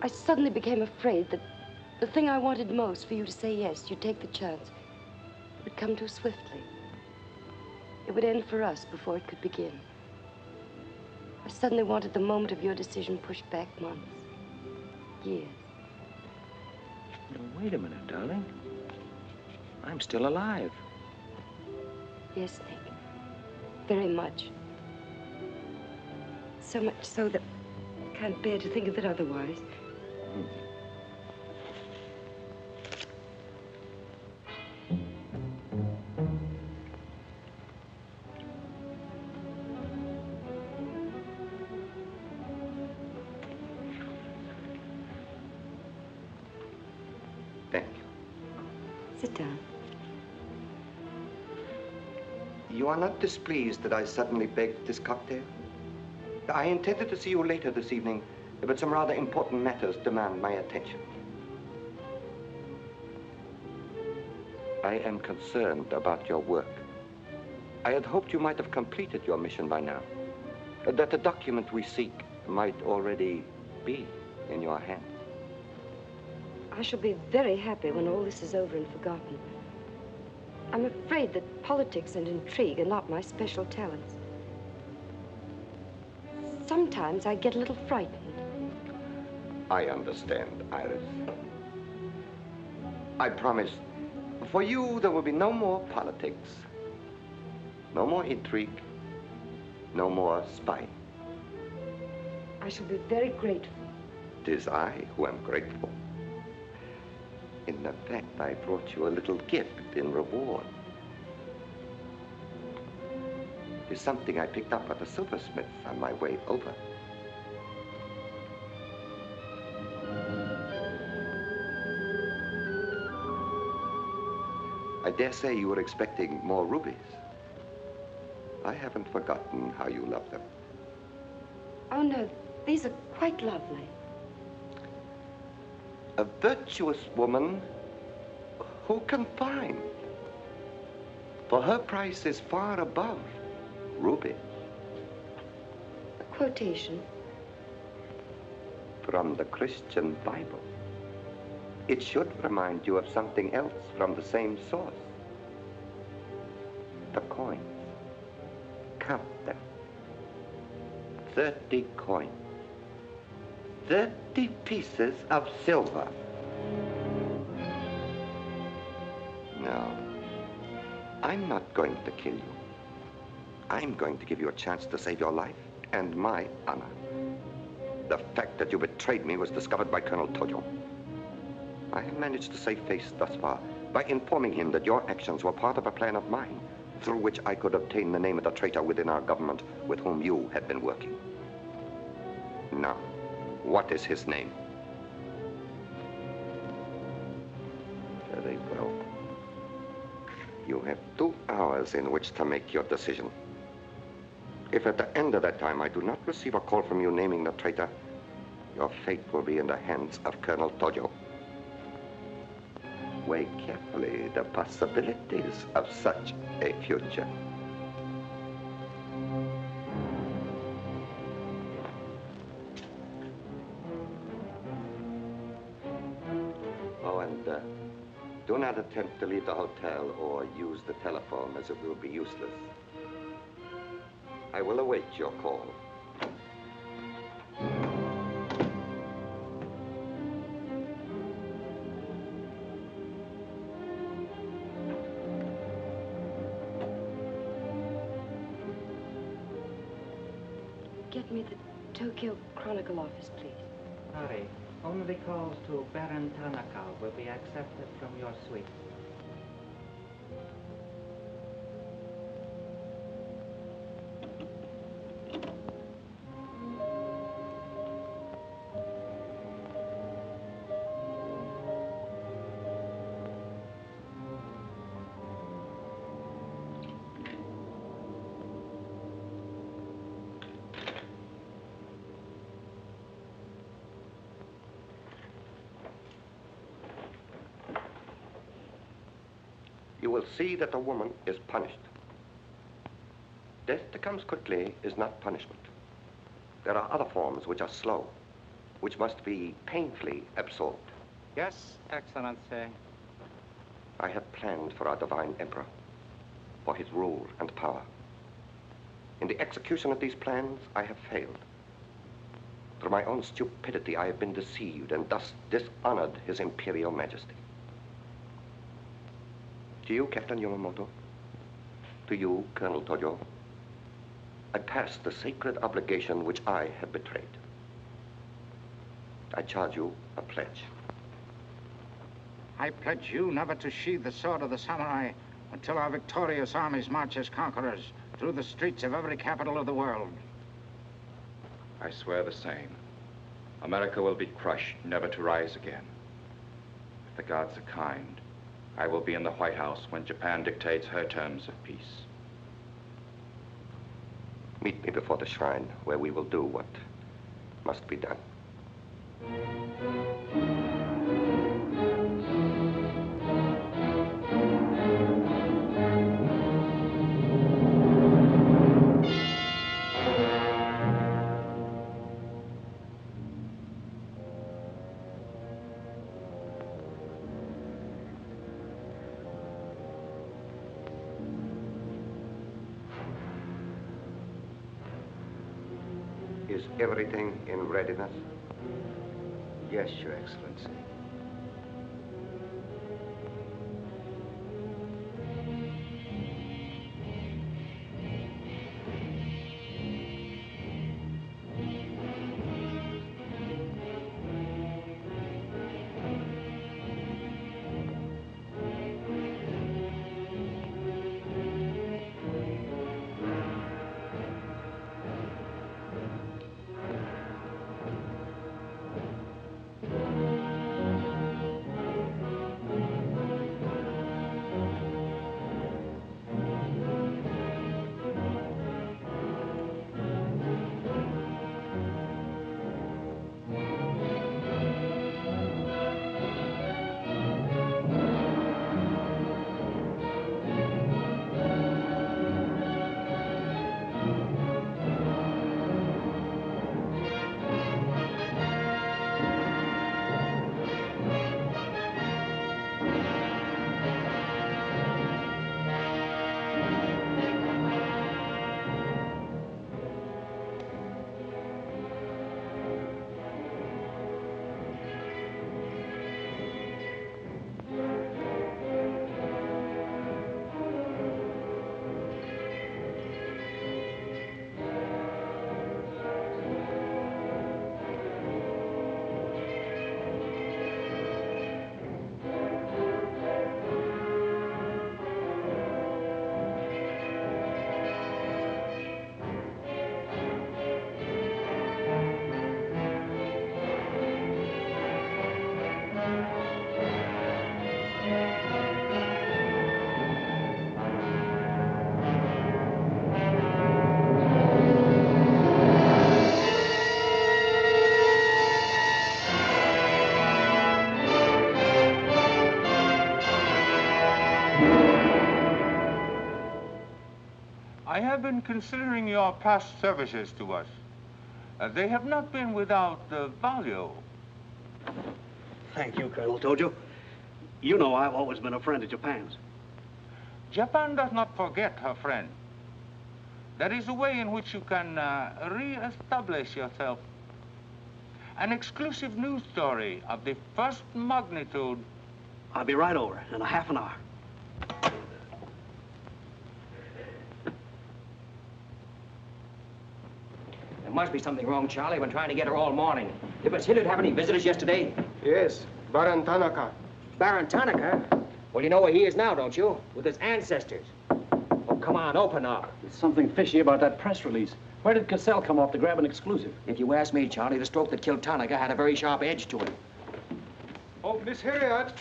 I suddenly became afraid that the thing I wanted most for you to say yes, you'd take the chance, would come too swiftly. It would end for us before it could begin. I suddenly wanted the moment of your decision pushed back months, years. Now, wait a minute, darling. I'm still alive. Yes, Nick. Very much. So much so that I can't bear to think of it otherwise. Thank you. Sit down. You are not displeased that I suddenly begged this cocktail? I intended to see you later this evening, but some rather important matters demand my attention. I am concerned about your work. I had hoped you might have completed your mission by now, that the document we seek might already be in your hands. I shall be very happy when all this is over and forgotten. I'm afraid that politics and intrigue are not my special talents. Sometimes I get a little frightened. I understand, Iris. I promise, for you, there will be no more politics, no more intrigue, no more spying. I shall be very grateful. It is I who am grateful. In fact, I brought you a little gift in reward. It is something I picked up at the silversmith on my way over. I dare say you were expecting more rubies. I haven't forgotten how you love them. Oh, no, these are quite lovely. A virtuous woman who can find. For her price is far above ruby. A quotation? From the Christian Bible. It should remind you of something else from the same source. The coins. Count them. 30 coins. 30 pieces of silver. No, I'm not going to kill you. I'm going to give you a chance to save your life and my honor. The fact that you betrayed me was discovered by Colonel Tojo. I have managed to save face thus far by informing him that your actions were part of a plan of mine through which I could obtain the name of the traitor within our government with whom you had been working. Now, what is his name? Very well. You have 2 hours in which to make your decision. If at the end of that time I do not receive a call from you naming the traitor, your fate will be in the hands of Colonel Tojo. Weigh carefully the possibilities of such a future. Oh, and do not attempt to leave the hotel or use the telephone, as it will be useless. I will await your call. Get me the Tokyo Chronicle office, please. Sorry, only calls to Baron Tanaka will be accepted from your suite. You will see that the woman is punished. Death that comes quickly is not punishment. There are other forms which are slow, which must be painfully absorbed. Yes, Excellency. I have planned for our divine emperor, for his rule and power. In the execution of these plans, I have failed. Through my own stupidity, I have been deceived and thus dishonored his imperial majesty. To you, Captain Yamamoto, to you, Colonel Tojo, I pass the sacred obligation which I have betrayed. I charge you a pledge. I pledge you never to sheathe the sword of the samurai until our victorious armies march as conquerors through the streets of every capital of the world. I swear the same. America will be crushed, never to rise again. If the gods are kind, I will be in the White House when Japan dictates her terms of peace. Meet me before the shrine, where we will do what must be done. Is everything in readiness? Yes, Your Excellency. I have been considering your past services to us. They have not been without value. Thank you, Colonel Tojo. You know I've always been a friend of Japan's. Japan does not forget her friend. There is a way in which you can re-establish yourself. An exclusive news story of the first magnitude. I'll be right over in a half an hour. There must be something wrong, Charlie. I've been trying to get her all morning. Did Miss Hilliard have any visitors yesterday? Yes, Baron Tanaka. Baron Tanaka? Well, you know where he is now, don't you? With his ancestors. Oh, come on, open up. There's something fishy about that press release. Where did Cassell come off to grab an exclusive? If you ask me, Charlie, the stroke that killed Tanaka had a very sharp edge to it. Oh, Miss Hilliard.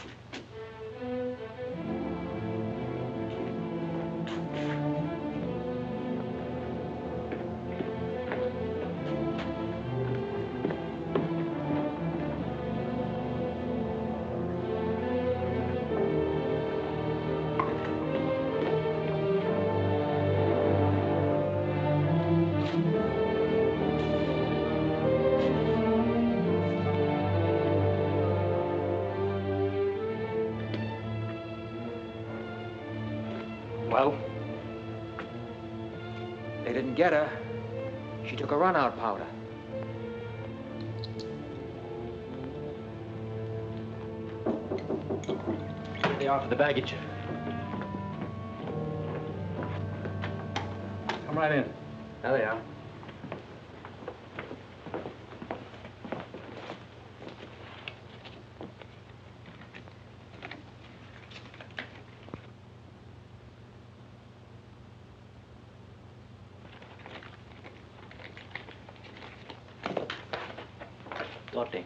Well? They didn't get her. She took a run-out powder. Here they are for the baggage. Come right in. There they are. Lotte.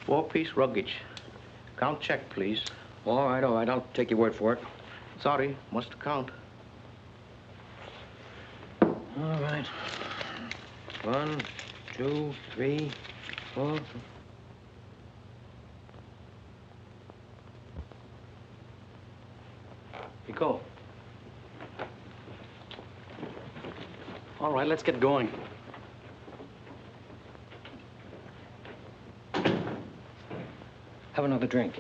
Four-piece luggage. Count check, please. All right, I'll take your word for it. Sorry, must count. All right. 1, 2, 3, 4. Pico. All right, let's get going. Have another drink.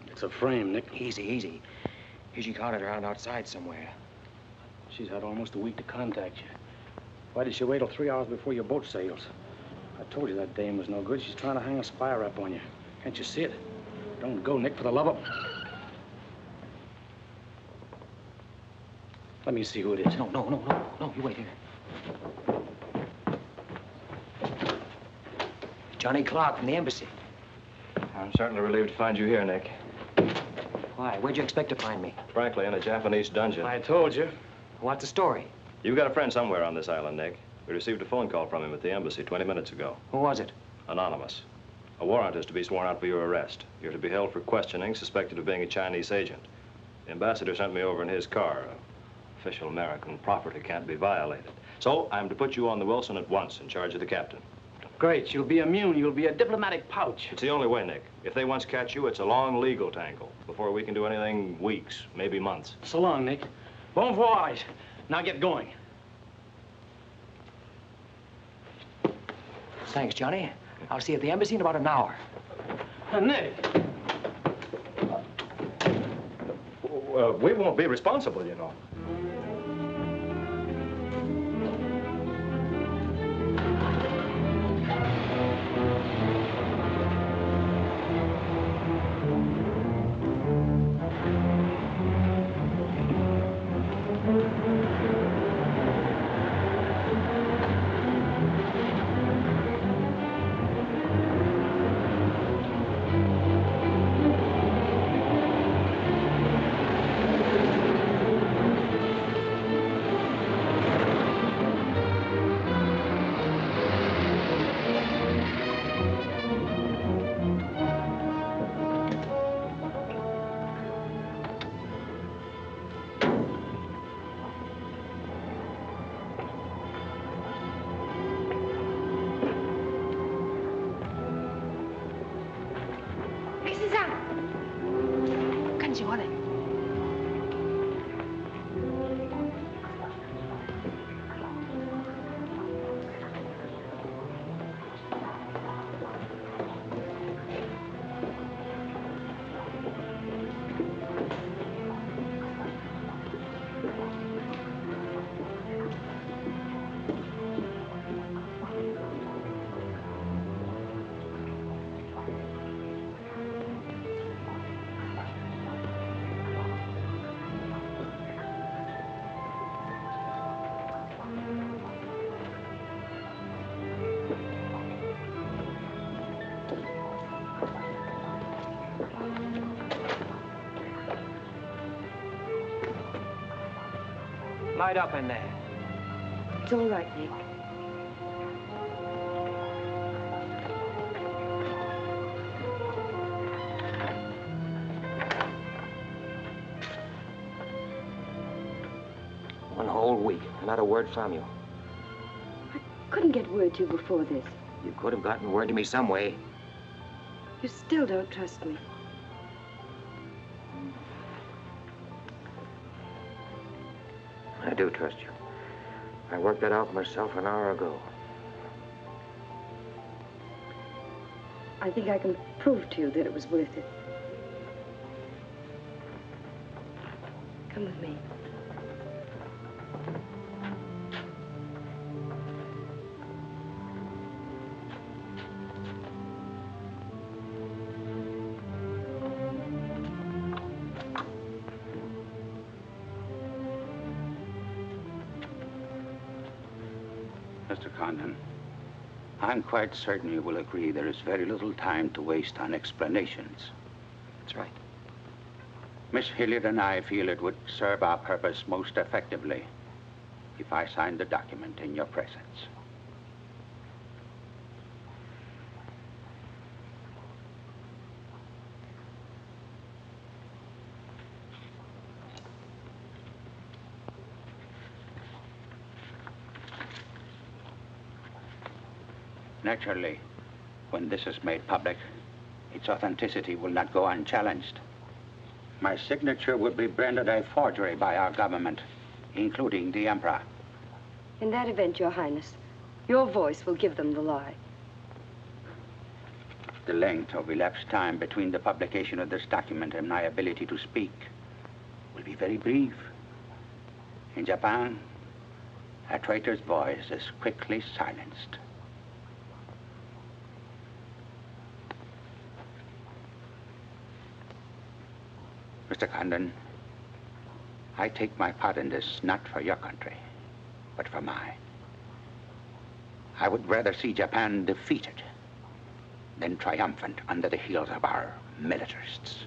It's a frame, Nick. Easy, easy. She caught it around outside somewhere. She's had almost a week to contact you. Why did she wait till 3 hours before your boat sails? I told you that dame was no good. She's trying to hang a spy rap on you. Can't you see it? Don't go, Nick, for the love of... Let me see who it is. No, you wait here. Johnny Clark from the embassy. I'm certainly relieved to find you here, Nick. Why? Where'd you expect to find me? Frankly, in a Japanese dungeon. I told you. What's the story? You've got a friend somewhere on this island, Nick. We received a phone call from him at the embassy 20 minutes ago. Who was it? Anonymous. A warrant is to be sworn out for your arrest. You're to be held for questioning, suspected of being a Chinese agent. The ambassador sent me over in his car. Official American property can't be violated. So I'm to put you on the Wilson at once in charge of the captain. Great. You'll be immune. You'll be a diplomatic pouch. It's the only way, Nick. If they once catch you, it's a long legal tangle. Before we can do anything, weeks, maybe months. So long, Nick. Bon voyage. Now get going. Thanks, Johnny. I'll see you at the embassy in about an hour. Nick! We won't be responsible, you know. Light up in there. It's all right, Nick. One whole week, not a word from you. I couldn't get word to you before this. You could have gotten word to me some way. You still don't trust me. I do trust you. I worked that out myself an hour ago. I think I can prove to you that it was worth it. Come with me. Mr. Condon, I'm quite certain you will agree there is very little time to waste on explanations. That's right. Miss Hilliard and I feel it would serve our purpose most effectively if I signed the document in your presence. Naturally, when this is made public, its authenticity will not go unchallenged. My signature would be branded a forgery by our government, including the Emperor. In that event, Your Highness, your voice will give them the lie. The length of elapsed time between the publication of this document and my ability to speak will be very brief. In Japan, a traitor's voice is quickly silenced. Mr. Condon, I take my part in this not for your country, but for mine. I would rather see Japan defeated than triumphant under the heels of our militarists.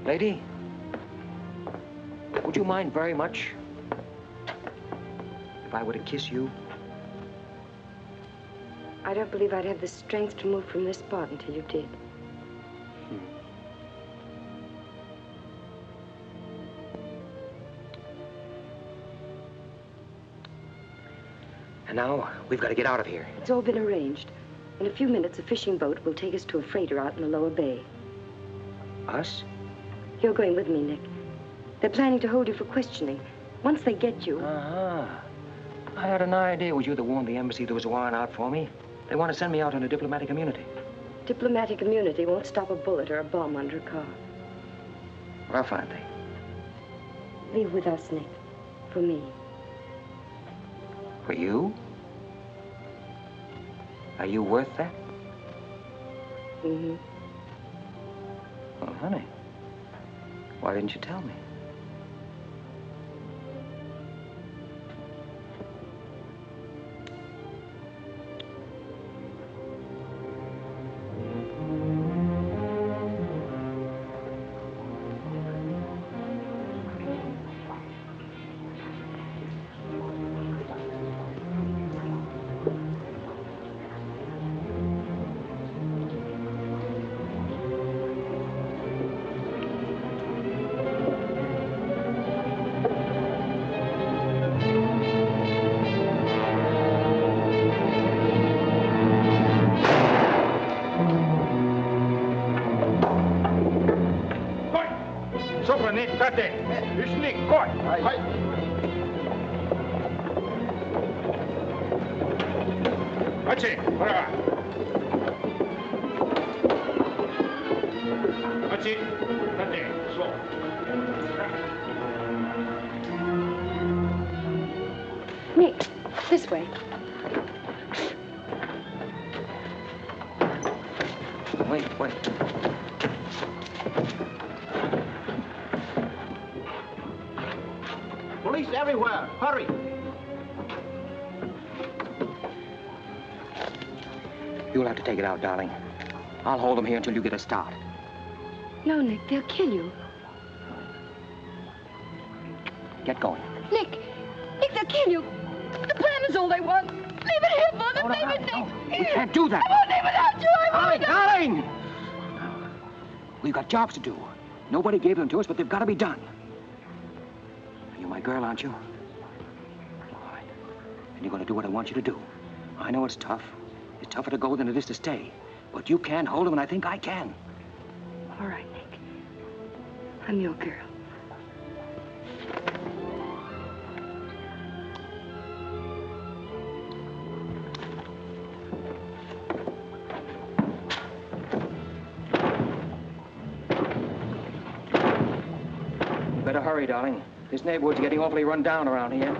Lady, would you mind very much if I were to kiss you? I don't believe I'd have the strength to move from this spot until you did. And now, we've got to get out of here. It's all been arranged. In a few minutes, a fishing boat will take us to a freighter out in the lower bay. Us? You're going with me, Nick. They're planning to hold you for questioning. Once they get you... Uh-huh. I had an idea it was you that warned the embassy there was a warrant out for me. They want to send me out on a diplomatic immunity. Diplomatic immunity won't stop a bullet or a bomb under a car. Rough, aren't they? Leave with us, Nick. For me. For you? Are you worth that? Mm-hmm. Well, honey, why didn't you tell me? Nick, this way. Wait. Police everywhere. Hurry. You'll have to take it out, darling. I'll hold them here until you get a start. No, Nick, they'll kill you. Get going. Nick, they'll kill you. The plan is all they want. Leave it here for them. Leave it, Nick. We can't do that. I won't leave without you. I won't. Darling! We've got jobs to do. Nobody gave them to us, but they've got to be done. You're my girl, aren't you? All right. And you're going to do what I want you to do. I know it's tough. It's tougher to go than it is to stay. But you can hold them, and I think I can. All right, Nick. I'm your girl. Better hurry, darling. This neighborhood's getting awfully run down around here.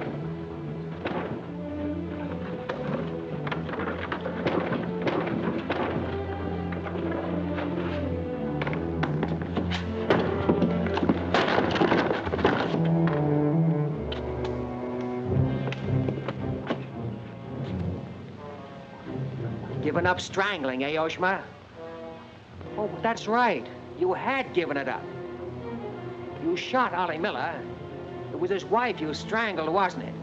given up strangling, eh, Oshma? Oh, that's right. You had given it up. You shot Ollie Miller. It was his wife you strangled, wasn't it?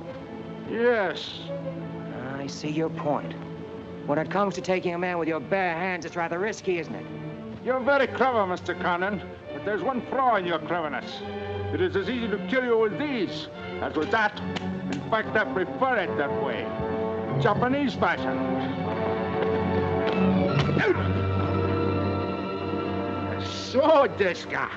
Yes. I see your point. When it comes to taking a man with your bare hands, it's rather risky, isn't it? You're very clever, Mr. Condon, but there's one flaw in your cleverness. It is as easy to kill you with these as with that. In fact, I prefer it that way. Japanese fashion. So, this guy.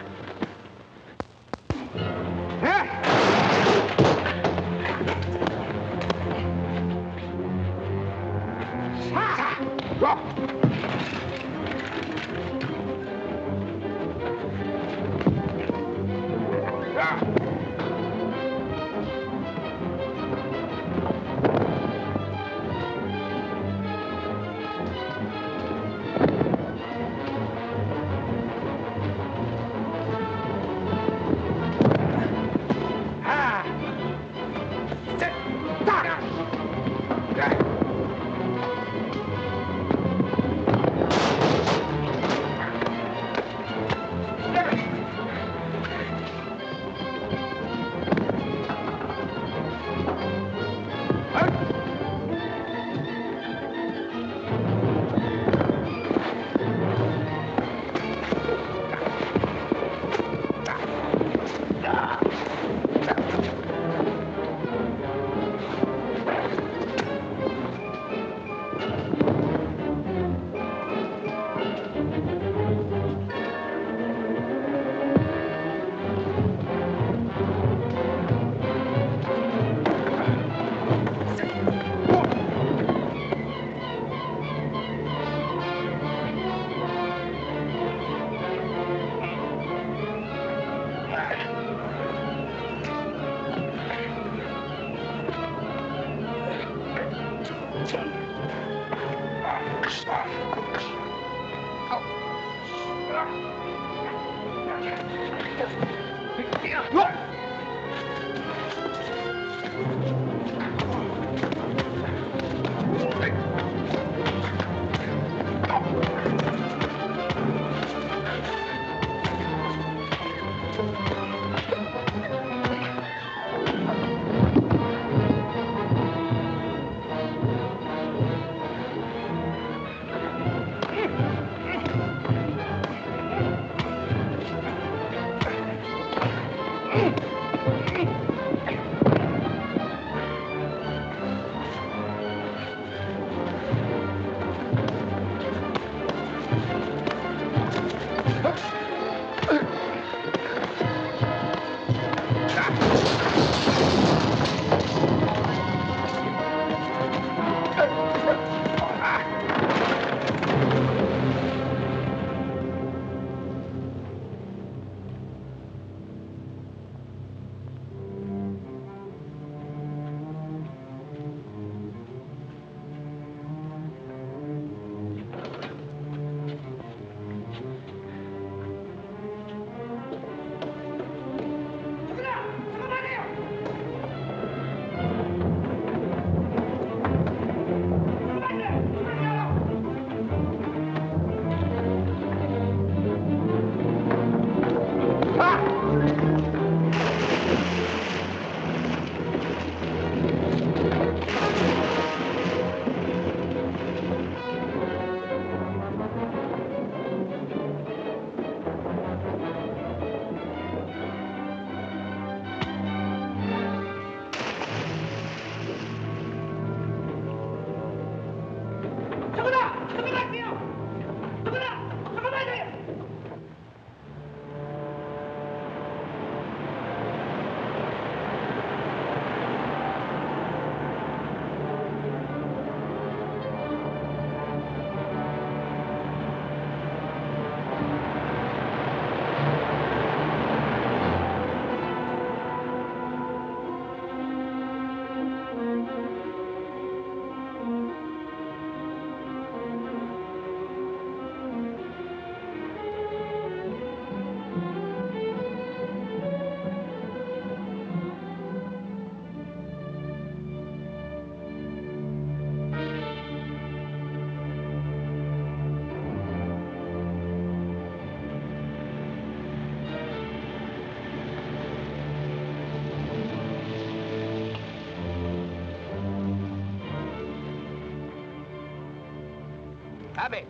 Abe,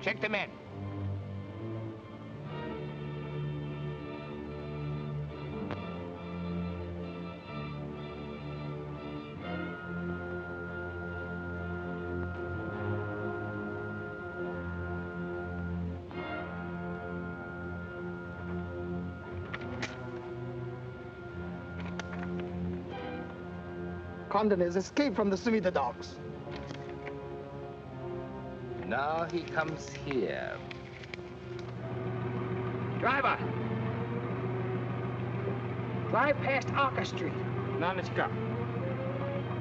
check the men. Condon has escaped from the Sumida docks. Now he comes here. Driver! Drive past Arca Street. Nanishka.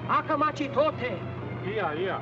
Akamachi Tote. Yeah.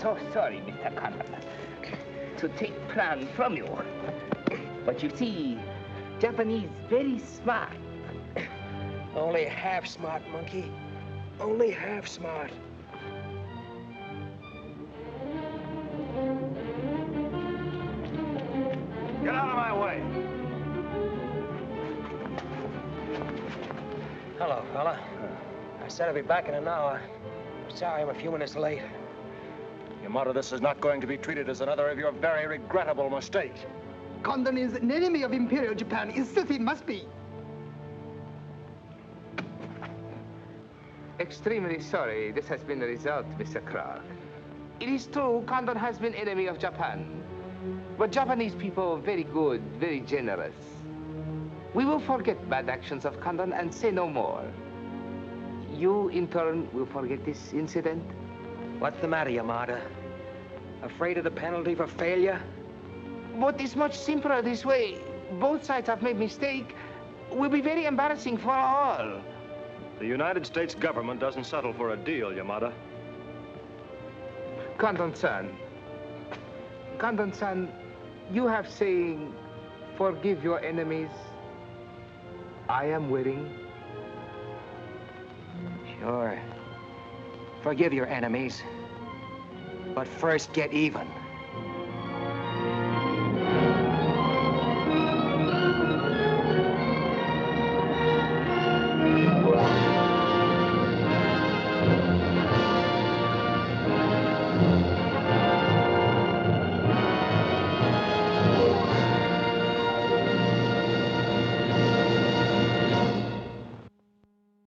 So sorry, Mr. Condon, to take plan from you. But you see, Japanese very smart. Only half smart, monkey. Only half smart. Get out of my way. Hello, fella. I said I'd be back in an hour. Sorry I'm a few minutes late. Yamato, this is not going to be treated as another of your very regrettable mistakes. Condon is an enemy of Imperial Japan. Insist he must be. Extremely sorry this has been the result, Mr. Clark. It is true, Condon has been enemy of Japan. But Japanese people very good, very generous. We will forget bad actions of Condon and say no more. You, in turn, will forget this incident? What's the matter, Yamada? Afraid of the penalty for failure? But it's much simpler this way. Both sides have made mistake. Will be very embarrassing for all. The United States government doesn't settle for a deal, Yamada. Condon-san, you have saying, forgive your enemies. I am willing. Sure. Forgive your enemies. But first get even.